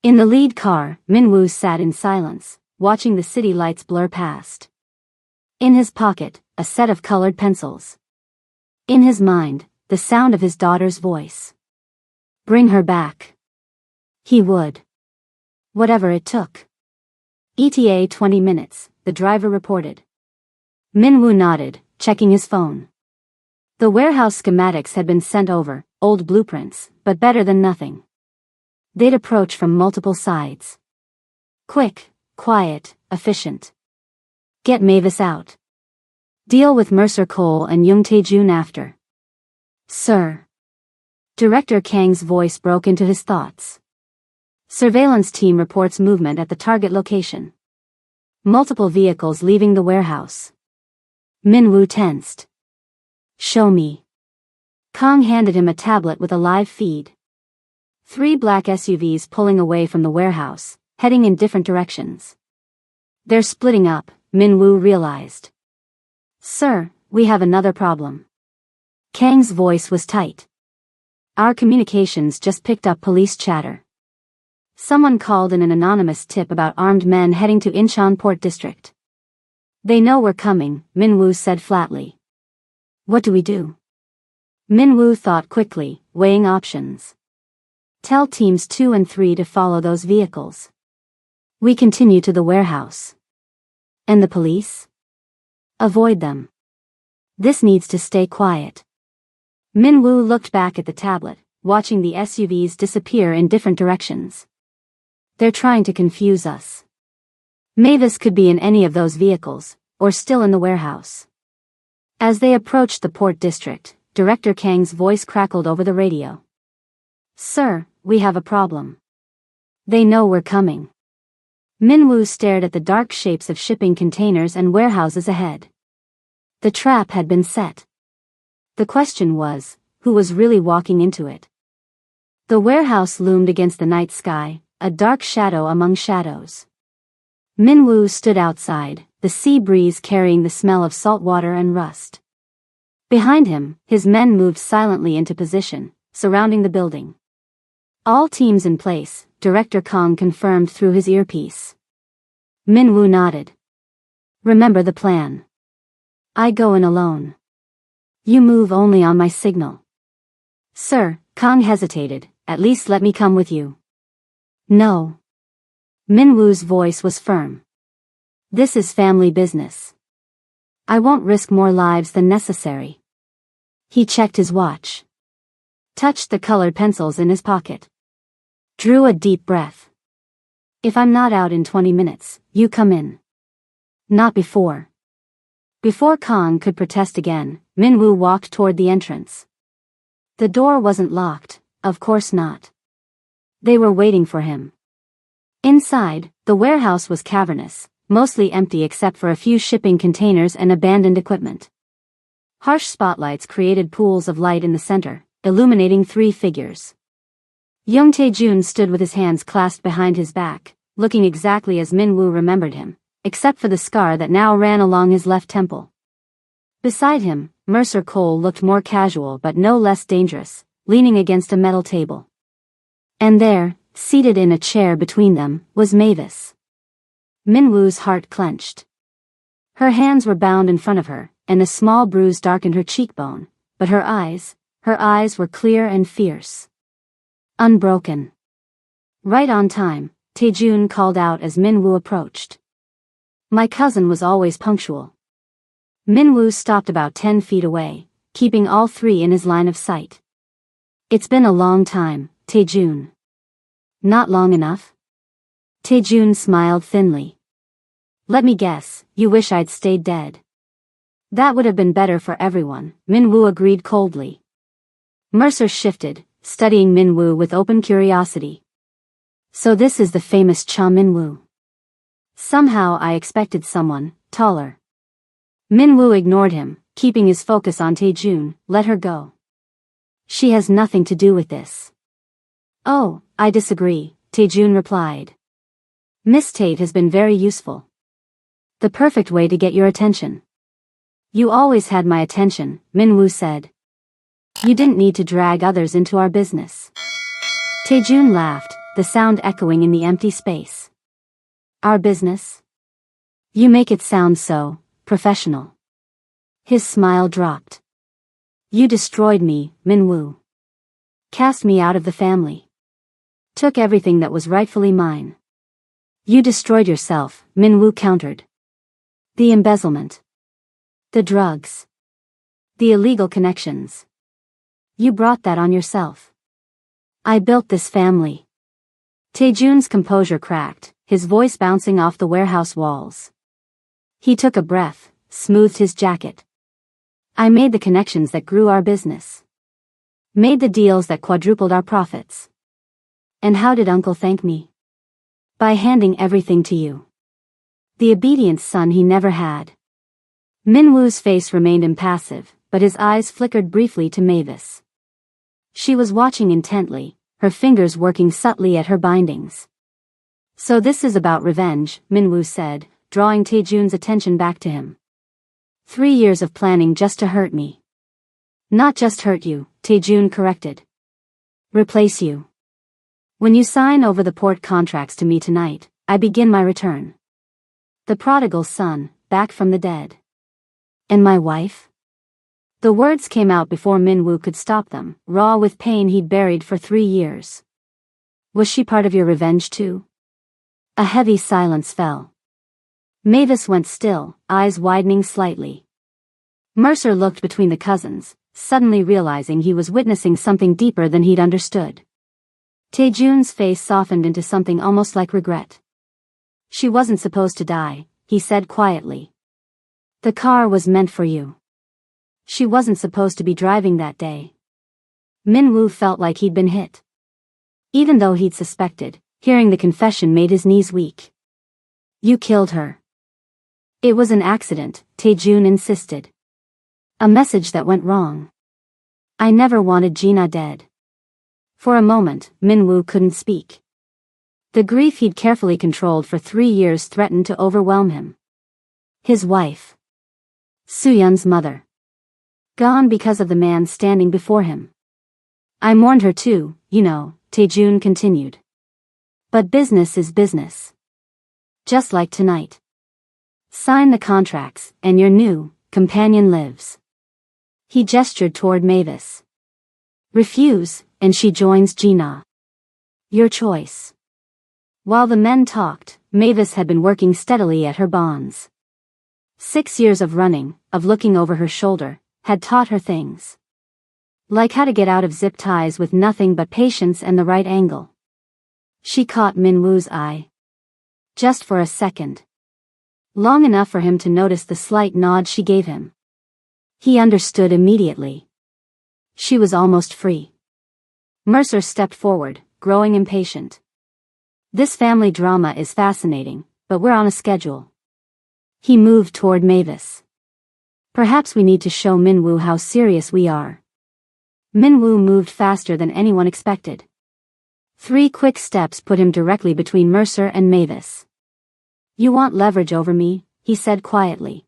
In the lead car, Minwoo sat in silence, watching the city lights blur past. In his pocket, a set of colored pencils. In his mind, the sound of his daughter's voice. Bring her back. He would. Whatever it took. ETA 20 minutes, the driver reported. Minwoo nodded, checking his phone. The warehouse schematics had been sent over, old blueprints, but better than nothing. They'd approach from multiple sides. Quick, quiet, efficient. Get Mavis out. Deal with Mercer Cole and Young Tae-jun after. Sir. Director Kang's voice broke into his thoughts. Surveillance team reports movement at the target location. Multiple vehicles leaving the warehouse. Minwoo tensed. Show me. Kang handed him a tablet with a live feed. 3 black SUVs pulling away from the warehouse, heading in different directions. They're splitting up, Minwoo realized. Sir, we have another problem. Kang's voice was tight. Our communications just picked up police chatter. Someone called in an anonymous tip about armed men heading to Incheon Port District. They know we're coming, Minwoo said flatly. What do we do? Minwoo thought quickly, weighing options. Tell teams 2 and 3 to follow those vehicles. We continue to the warehouse. And the police? Avoid them. This needs to stay quiet. Minwoo looked back at the tablet, watching the SUVs disappear in different directions. They're trying to confuse us. Mavis could be in any of those vehicles, or still in the warehouse. As they approached the port district, Director Kang's voice crackled over the radio. "Sir, we have a problem. They know we're coming." Minwoo stared at the dark shapes of shipping containers and warehouses ahead. The trap had been set. The question was, who was really walking into it? The warehouse loomed against the night sky, a dark shadow among shadows. Minwoo stood outside, the sea breeze carrying the smell of salt water and rust. Behind him, his men moved silently into position, surrounding the building. "All teams in place," Director Kang confirmed through his earpiece. Minwoo nodded. "Remember the plan. I go in alone. You move only on my signal." "Sir," Kang hesitated, "at least let me come with you." "No." Minwoo's voice was firm. "This is family business. I won't risk more lives than necessary." He checked his watch. Touched the colored pencils in his pocket. Drew a deep breath. "If I'm not out in 20 minutes, you come in." "Not before." Before Kang could protest again, Minwoo walked toward the entrance. The door wasn't locked, of course not. They were waiting for him. Inside, the warehouse was cavernous, mostly empty except for a few shipping containers and abandoned equipment. Harsh spotlights created pools of light in the center, illuminating 3 figures. Young Tae-jun stood with his hands clasped behind his back, looking exactly as Minwoo remembered him, except for the scar that now ran along his left temple. Beside him, Mercer Cole looked more casual but no less dangerous, leaning against a metal table. And there, seated in a chair between them, was Mavis. Minwoo's heart clenched. Her hands were bound in front of her, and a small bruise darkened her cheekbone, but her eyes were clear and fierce. Unbroken. Right on time, Tae-jun called out as Minwoo approached. "My cousin was always punctual." Minwoo stopped about 10 feet away, keeping all 3 in his line of sight. "It's been a long time, Tae-jun." "Not long enough?" Tae-jun smiled thinly. "Let me guess, you wish I'd stayed dead." "That would have been better for everyone," Minwoo agreed coldly. Mercer shifted, studying Minwoo with open curiosity. "So this is the famous Cha Minwoo." "Somehow I expected someone taller." Minwoo ignored him, keeping his focus on Tae-jun. "Let her go. She has nothing to do with this." "Oh, I disagree," Tae-jun replied. "Miss Tate has been very useful. The perfect way to get your attention." "You always had my attention," Minwoo said. "You didn't need to drag others into our business." Tae-jun laughed, the sound echoing in the empty space. "Our business? You make it sound so professional." His smile dropped. "You destroyed me, Minwoo. Cast me out of the family. Took everything that was rightfully mine." "You destroyed yourself," Minwoo countered. "The embezzlement. The drugs. The illegal connections. You brought that on yourself. I built this family." Tae-jun's composure cracked, his voice bouncing off the warehouse walls. He took a breath, smoothed his jacket. "I made the connections that grew our business. Made the deals that quadrupled our profits. And how did Uncle thank me? By handing everything to you. The obedient son he never had." Minwoo's face remained impassive, but his eyes flickered briefly to Mavis. She was watching intently, her fingers working subtly at her bindings. "So this is about revenge," Minwoo said, drawing Tae-jun's attention back to him. 3 years of planning just to hurt me." "Not just hurt you," Tae-jun corrected. "Replace you. When you sign over the port contracts to me tonight, I begin my return. The prodigal son, back from the dead." "And my wife?" The words came out before Minwoo could stop them, raw with pain he'd buried for 3 years. "Was she part of your revenge too?" A heavy silence fell. Mavis went still, eyes widening slightly. Mercer looked between the cousins, suddenly realizing he was witnessing something deeper than he'd understood. Taejun's face softened into something almost like regret. She wasn't supposed to die, he said quietly. The car was meant for you. She wasn't supposed to be driving that day. Min-woo felt like he'd been hit. Even though he'd suspected, hearing the confession made his knees weak. You killed her. It was an accident, Taejun insisted. A message that went wrong. I never wanted Gina dead. For a moment, Min-woo couldn't speak. The grief he'd carefully controlled for 3 years threatened to overwhelm him. His wife. Soo-yeon's mother. Gone because of the man standing before him. I mourned her too, you know, Taejun continued. But business is business. Just like tonight. Sign the contracts, and your new companion lives. He gestured toward Mavis. Refuse, and she joins Gina. Your choice. While the men talked, Mavis had been working steadily at her bonds. 6 years of running, of looking over her shoulder, had taught her things. Like how to get out of zip ties with nothing but patience and the right angle. She caught Min-woo's eye. Just for a second. Long enough for him to notice the slight nod she gave him. He understood immediately. She was almost free. Mercer stepped forward, growing impatient. This family drama is fascinating, but we're on a schedule. He moved toward Mavis. Perhaps we need to show Min-woo how serious we are. Min-woo moved faster than anyone expected. 3 quick steps put him directly between Mercer and Mavis. You want leverage over me, he said quietly.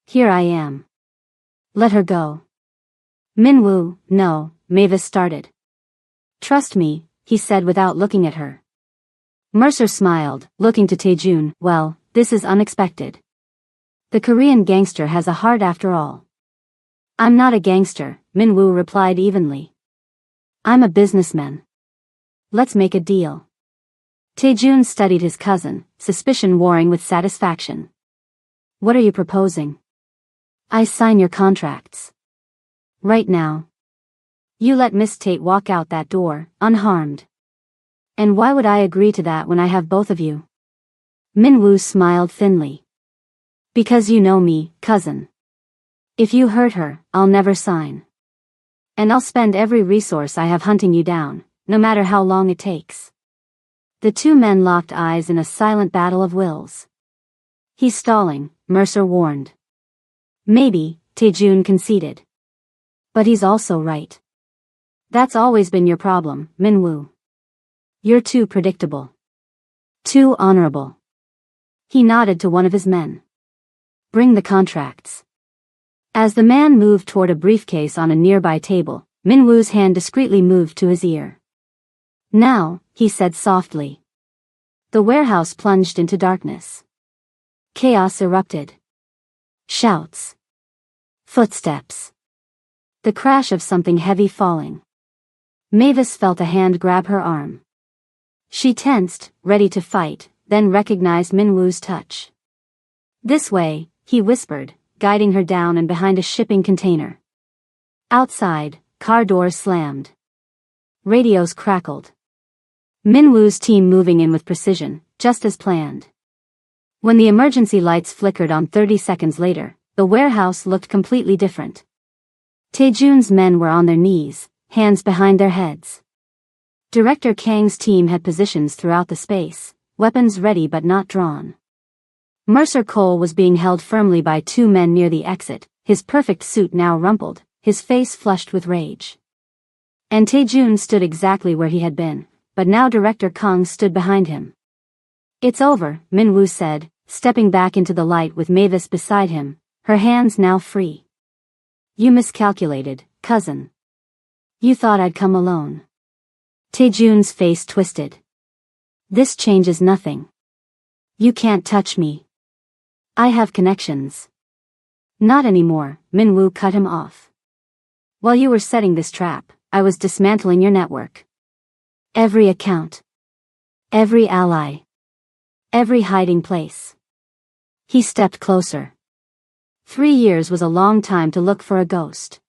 Here I am. Let her go. Min-woo, no, Mavis started. Trust me, he said without looking at her. Mercer smiled, looking to Taejun. Well, this is unexpected. The Korean gangster has a heart after all. I'm not a gangster, Min-woo replied evenly. I'm a businessman. Let's make a deal. Taejun studied his cousin, suspicion warring with satisfaction. What are you proposing? I sign your contracts. Right now. You let Miss Tate walk out that door, unharmed. And why would I agree to that when I have both of you? Min-woo smiled thinly. Because you know me, cousin. If you hurt her, I'll never sign. And I'll spend every resource I have hunting you down, no matter how long it takes. The 2 men locked eyes in a silent battle of wills. He's stalling, Mercer warned. Maybe, Taejun conceded. But he's also right. That's always been your problem, Min-woo. You're too predictable. Too honorable. He nodded to one of his men. Bring the contracts. As the man moved toward a briefcase on a nearby table, Min-woo's hand discreetly moved to his ear. Now, he said softly. The warehouse plunged into darkness. Chaos erupted. Shouts. Footsteps. The crash of something heavy falling. Mavis felt a hand grab her arm. She tensed, ready to fight, then recognized Min-woo's touch. This way, he whispered, guiding her down and behind a shipping container. Outside, car doors slammed. Radios crackled. Min-woo's team moving in with precision, just as planned. When the emergency lights flickered on 30 seconds later, the warehouse looked completely different. Taejun's men were on their knees, hands behind their heads. Director Kang's team had positions throughout the space, weapons ready but not drawn. Mercer Cole was being held firmly by 2 men near the exit, his perfect suit now rumpled, his face flushed with rage. And Taejun stood exactly where he had been, but now Director Kang stood behind him. It's over, Min-woo said, stepping back into the light with Mavis beside him, her hands now free. You miscalculated, cousin. You thought I'd come alone. Taejun's face twisted. This changes nothing. You can't touch me. I have connections. Not anymore, Min-woo cut him off. While you were setting this trap, I was dismantling your network. Every account. Every ally. Every hiding place. He stepped closer. 3 years was a long time to look for a ghost.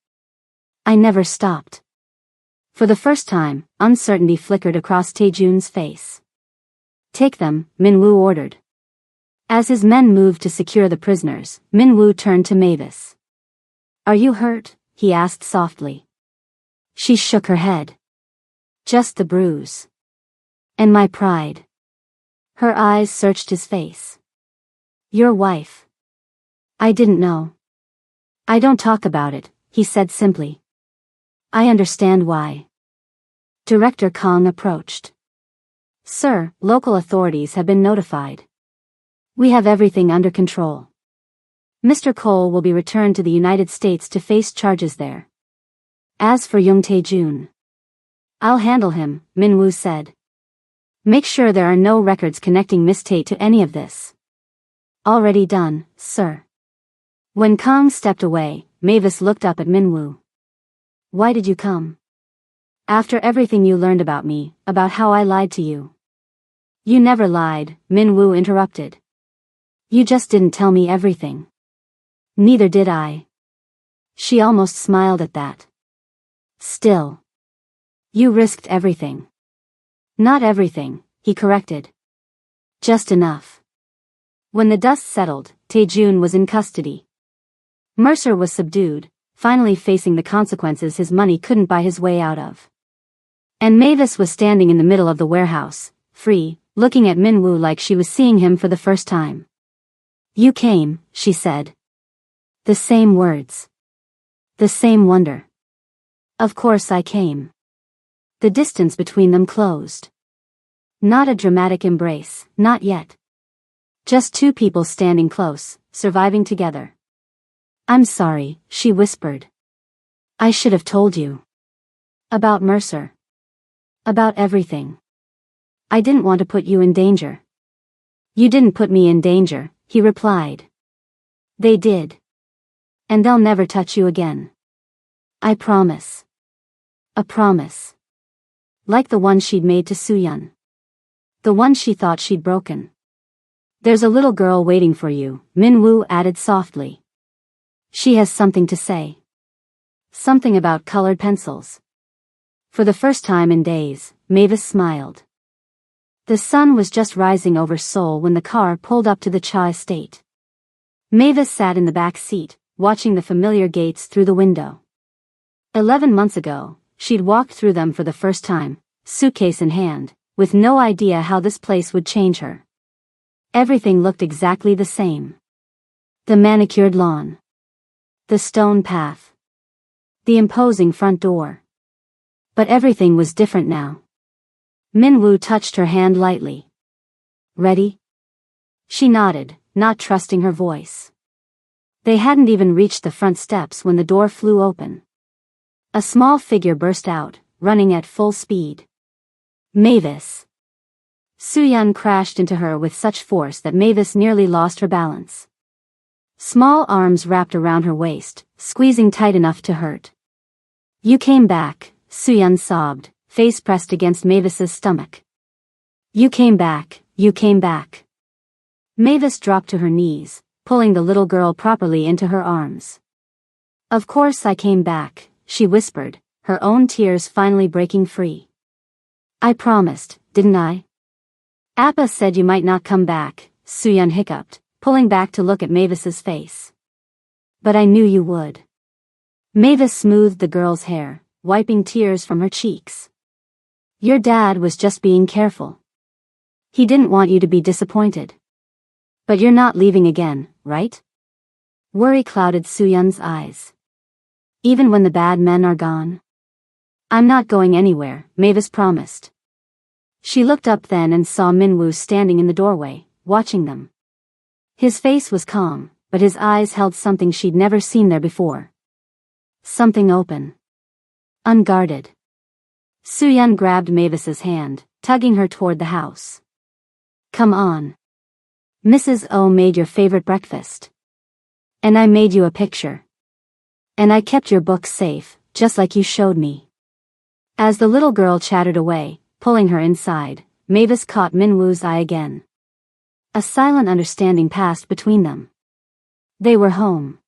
I never stopped. For the first time, uncertainty flickered across Taejun's face. Take them, Minwoo ordered. As his men moved to secure the prisoners, Minwoo turned to Mavis. Are you hurt? He asked softly. She shook her head. Just the bruise. And my pride. Her eyes searched his face. Your wife. I didn't know. I don't talk about it, he said simply. I understand why. Director Kong approached. Sir, local authorities have been notified. We have everything under control. Mr. Cole will be returned to the United States to face charges there. As for Young Taejun, I'll handle him, Minwoo said. Make sure there are no records connecting Miss Tate to any of this. Already done, sir. When Kong stepped away, Mavis looked up at Minwoo. Why did you come? After everything you learned about me, about how I lied to you. You never lied, Minwoo interrupted. You just didn't tell me everything. Neither did I. She almost smiled at that. Still. You risked everything. Not everything, he corrected. Just enough. When the dust settled, Taejun was in custody. Mercer was subdued, finally facing the consequences his money couldn't buy his way out of. And Mavis was standing in the middle of the warehouse, free, looking at Minwoo like she was seeing him for the first time. You came, she said. The same words. The same wonder. Of course I came. The distance between them closed. Not a dramatic embrace, not yet. Just two people standing close, surviving together. I'm sorry, she whispered. I should have told you. About Mercer. About everything. I didn't want to put you in danger. You didn't put me in danger, he replied. They did. And they'll never touch you again. I promise. A promise. Like the one she'd made to Soo-yeon. The one she thought she'd broken. There's a little girl waiting for you, Minwoo added softly. She has something to say. Something about colored pencils. For the first time in days, Mavis smiled. The sun was just rising over Seoul when the car pulled up to the Cha estate. Mavis sat in the back seat, watching the familiar gates through the window. 11 months ago, she'd walked through them for the first time, suitcase in hand, with no idea how this place would change her. Everything looked exactly the same. The manicured lawn. The stone path. The imposing front door. But everything was different now. Minwoo touched her hand lightly. Ready? She nodded, not trusting her voice. They hadn't even reached the front steps when the door flew open. A small figure burst out, running at full speed. Mavis. Soo-yeon crashed into her with such force that Mavis nearly lost her balance. Small arms wrapped around her waist, squeezing tight enough to hurt. You came back, Soo-yeon sobbed, face pressed against Mavis's stomach. You came back, you came back. Mavis dropped to her knees, pulling the little girl properly into her arms. Of course I came back, she whispered, her own tears finally breaking free. I promised, didn't I? Appa said you might not come back, Soo-yeon hiccuped, pulling back to look at Mavis's face. But I knew you would. Mavis smoothed the girl's hair, wiping tears from her cheeks. Your dad was just being careful. He didn't want you to be disappointed. But you're not leaving again, right? Worry clouded Soo-yeon's eyes. Even when the bad men are gone? I'm not going anywhere, Mavis promised. She looked up then and saw Minwoo standing in the doorway, watching them. His face was calm, but his eyes held something she'd never seen there before. Something open. Unguarded. Soo-yeon grabbed Mavis's hand, tugging her toward the house. Come on. Mrs. O made your favorite breakfast. And I made you a picture. And I kept your book safe, just like you showed me. As the little girl chattered away, pulling her inside, Mavis caught Minwoo's eye again. A silent understanding passed between them. They were home.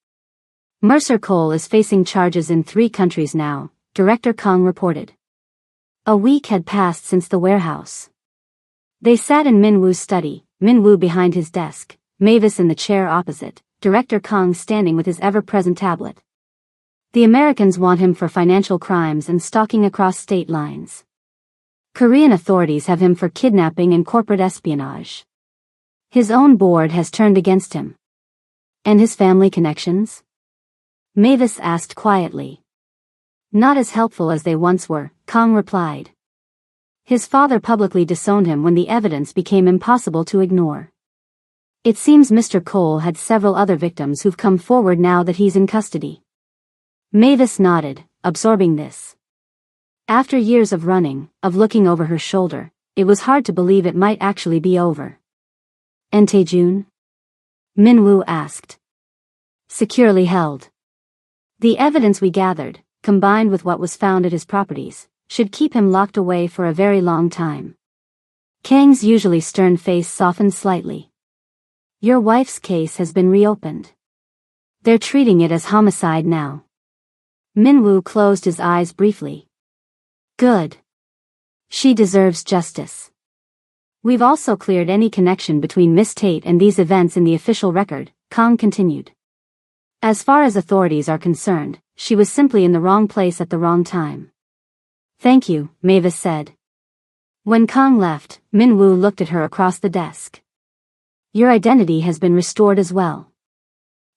Mercer Cole is facing charges in 3 countries now, Director Kong reported. A week had passed since the warehouse. They sat in Min-woo's study, Min-woo behind his desk, Mavis in the chair opposite, Director Kong standing with his ever-present tablet. The Americans want him for financial crimes and stalking across state lines. Korean authorities have him for kidnapping and corporate espionage. His own board has turned against him. And his family connections? Mavis asked quietly. Not as helpful as they once were, Kong replied. His father publicly disowned him when the evidence became impossible to ignore. It seems Mr. Cole had several other victims who've come forward now that he's in custody. Mavis nodded, absorbing this. After years of running, of looking over her shoulder, it was hard to believe it might actually be over. And Taejun? Min-woo asked. Securely held. The evidence we gathered, combined with what was found at his properties, should keep him locked away for a very long time. Kang's usually stern face softened slightly. Your wife's case has been reopened. They're treating it as homicide now. Min-woo closed his eyes briefly. Good. She deserves justice. We've also cleared any connection between Miss Tate and these events in the official record, Kong continued. As far as authorities are concerned, she was simply in the wrong place at the wrong time. Thank you, Mavis said. When Kong left, Min-woo looked at her across the desk. Your identity has been restored as well.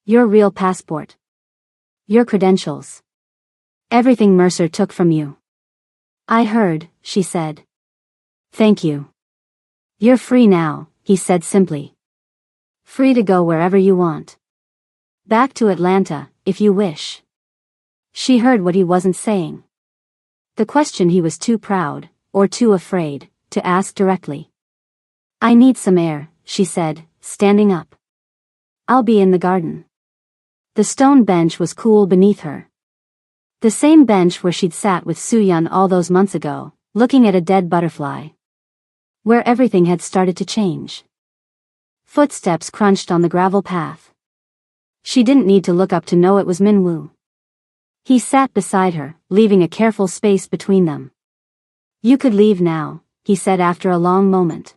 Your real passport. Your credentials. Everything Mercer took from you. I heard, she said. Thank you. You're free now, he said simply. Free to go wherever you want. Back to Atlanta, if you wish. She heard what he wasn't saying. The question he was too proud, or too afraid, to ask directly. I need some air, she said, standing up. I'll be in the garden. The stone bench was cool beneath her. The same bench where she'd sat with Soo-yeon all those months ago, looking at a dead butterfly. Where everything had started to change. Footsteps crunched on the gravel path. She didn't need to look up to know it was Min-woo. He sat beside her, leaving a careful space between them. You could leave now, he said after a long moment.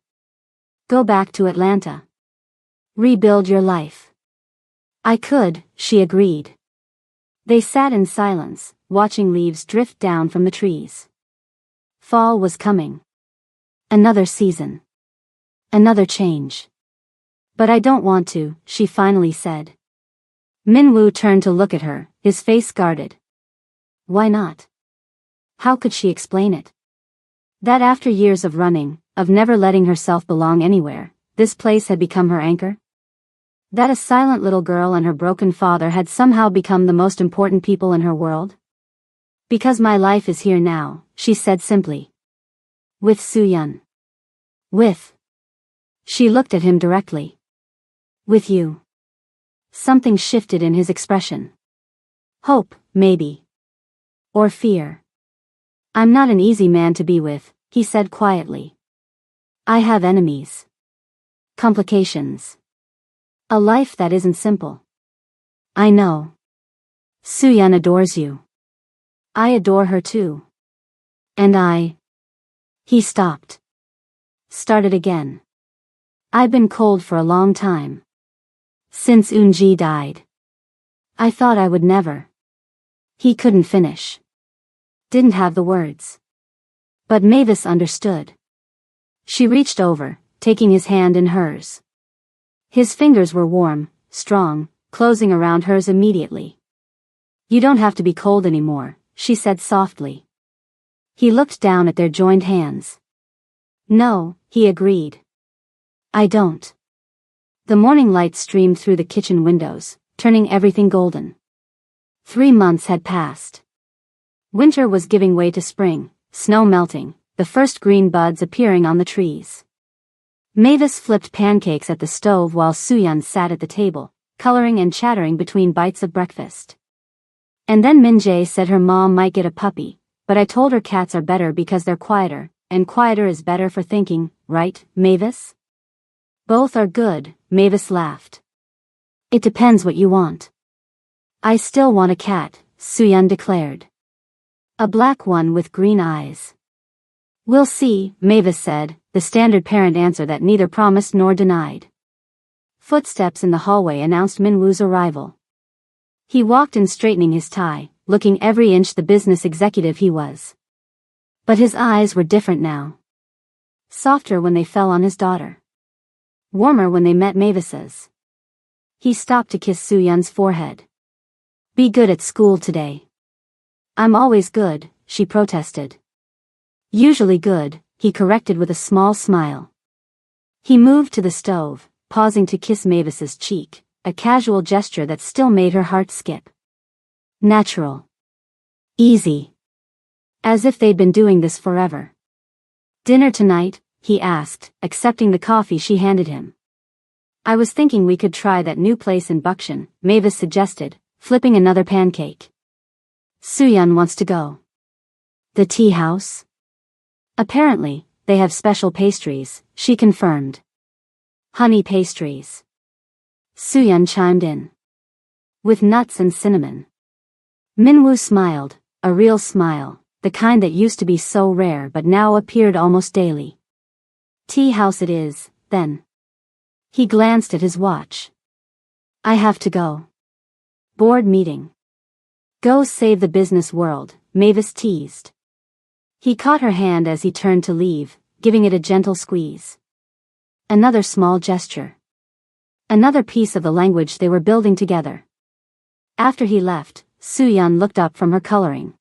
Go back to Atlanta. Rebuild your life. I could, she agreed. They sat in silence, watching leaves drift down from the trees. Fall was coming. Another season. Another change. But I don't want to, she finally said. Min-woo turned to look at her, his face guarded. Why not? How could she explain it? That after years of running, of never letting herself belong anywhere, this place had become her anchor? That a silent little girl and her broken father had somehow become the most important people in her world? Because my life is here now, she said simply. With Soo-yeon. With. She looked at him directly. With you. Something shifted in his expression. Hope, maybe. Or fear. I'm not an easy man to be with, he said quietly. I have enemies. Complications. A life that isn't simple. I know. Soo-yeon adores you. I adore her too. And I. He stopped. Started again. I've been cold for a long time. Since Eun-ji died. I thought I would never. He couldn't finish. Didn't have the words. But Mavis understood. She reached over, taking his hand in hers. His fingers were warm, strong, closing around hers immediately. You don't have to be cold anymore, she said softly. He looked down at their joined hands. No, he agreed. I don't. The morning light streamed through the kitchen windows, turning everything golden. 3 months had passed. Winter was giving way to spring, snow melting, the first green buds appearing on the trees. Mavis flipped pancakes at the stove while Soo-yeon sat at the table, coloring and chattering between bites of breakfast. And then Min-jae said her mom might get a puppy, but I told her cats are better because they're quieter, and quieter is better for thinking, right, Mavis? Both are good, Mavis laughed. It depends what you want. I still want a cat, Soo-yeon declared. A black one with green eyes. We'll see, Mavis said, the standard parent answer that neither promised nor denied. Footsteps in the hallway announced Min-woo's arrival. He walked in straightening his tie, looking every inch the business executive he was. But his eyes were different now. Softer when they fell on his daughter. Warmer when they met Mavis's. He stopped to kiss Soo-yeon's forehead. Be good at school today. I'm always good, she protested. Usually good, he corrected with a small smile. He moved to the stove, pausing to kiss Mavis's cheek, a casual gesture that still made her heart skip. Natural. Easy. As if they'd been doing this forever. Dinner tonight? He asked, accepting the coffee she handed him. I was thinking we could try that new place in Buckshin, Mavis suggested, flipping another pancake. Soo-yeon wants to go. The tea house? Apparently, they have special pastries, she confirmed. Honey pastries. Soo-yeon chimed in. With nuts and cinnamon. Min-woo smiled, a real smile, the kind that used to be so rare but now appeared almost daily. Tea house it is, then. He glanced at his watch. I have to go. Board meeting. Go save the business world, Mavis teased. He caught her hand as he turned to leave, giving it a gentle squeeze. Another small gesture. Another piece of the language they were building together. After he left, Soo-yeon looked up from her coloring.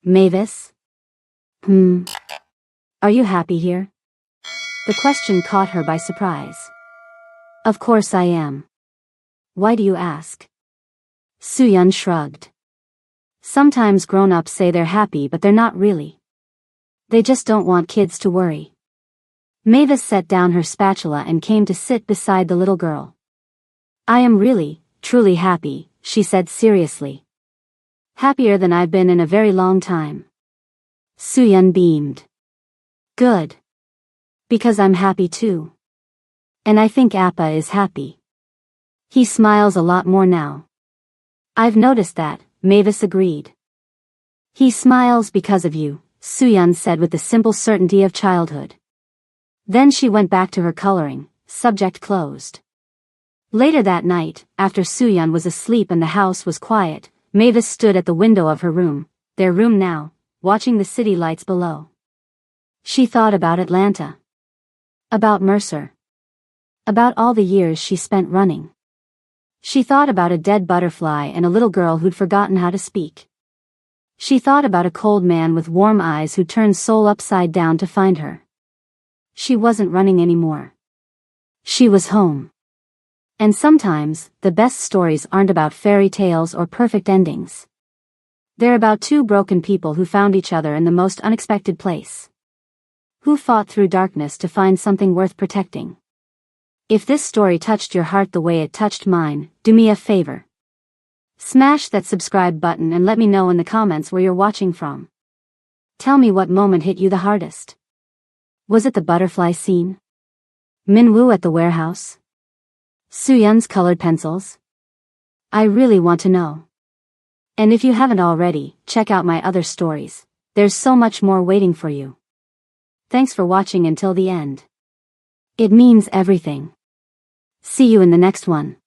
Mavis? Are you happy here? The question caught her by surprise. Of course I am. Why do you ask? Soo-yeon shrugged. Sometimes grown-ups say they're happy but they're not really. They just don't want kids to worry. Mavis set down her spatula and came to sit beside the little girl. I am really, truly happy, she said seriously. Happier than I've been in a very long time. Soo-yeon beamed. Good. Because I'm happy too. And I think Appa is happy. He smiles a lot more now. I've noticed that, Mavis agreed. He smiles because of you, Soo-yeon said with the simple certainty of childhood. Then she went back to her coloring, subject closed. Later that night, after Soo-yeon was asleep and the house was quiet, Mavis stood at the window of her room, their room now, watching the city lights below. She thought about Atlanta. About Mercer. About all the years she spent running. She thought about a dead butterfly and a little girl who'd forgotten how to speak. She thought about a cold man with warm eyes who turned soul upside down to find her. She wasn't running anymore. She was home. And sometimes, the best stories aren't about fairy tales or perfect endings. They're about two broken people who found each other in the most unexpected place. Who fought through darkness to find something worth protecting. If this story touched your heart the way it touched mine, do me a favor. Smash that subscribe button and let me know in the comments where you're watching from. Tell me what moment hit you the hardest. Was it the butterfly scene? Min-woo at the warehouse? Soo-yeon's colored pencils? I really want to know. And if you haven't already, check out my other stories. There's so much more waiting for you. Thanks for watching until the end. It means everything. See you in the next one.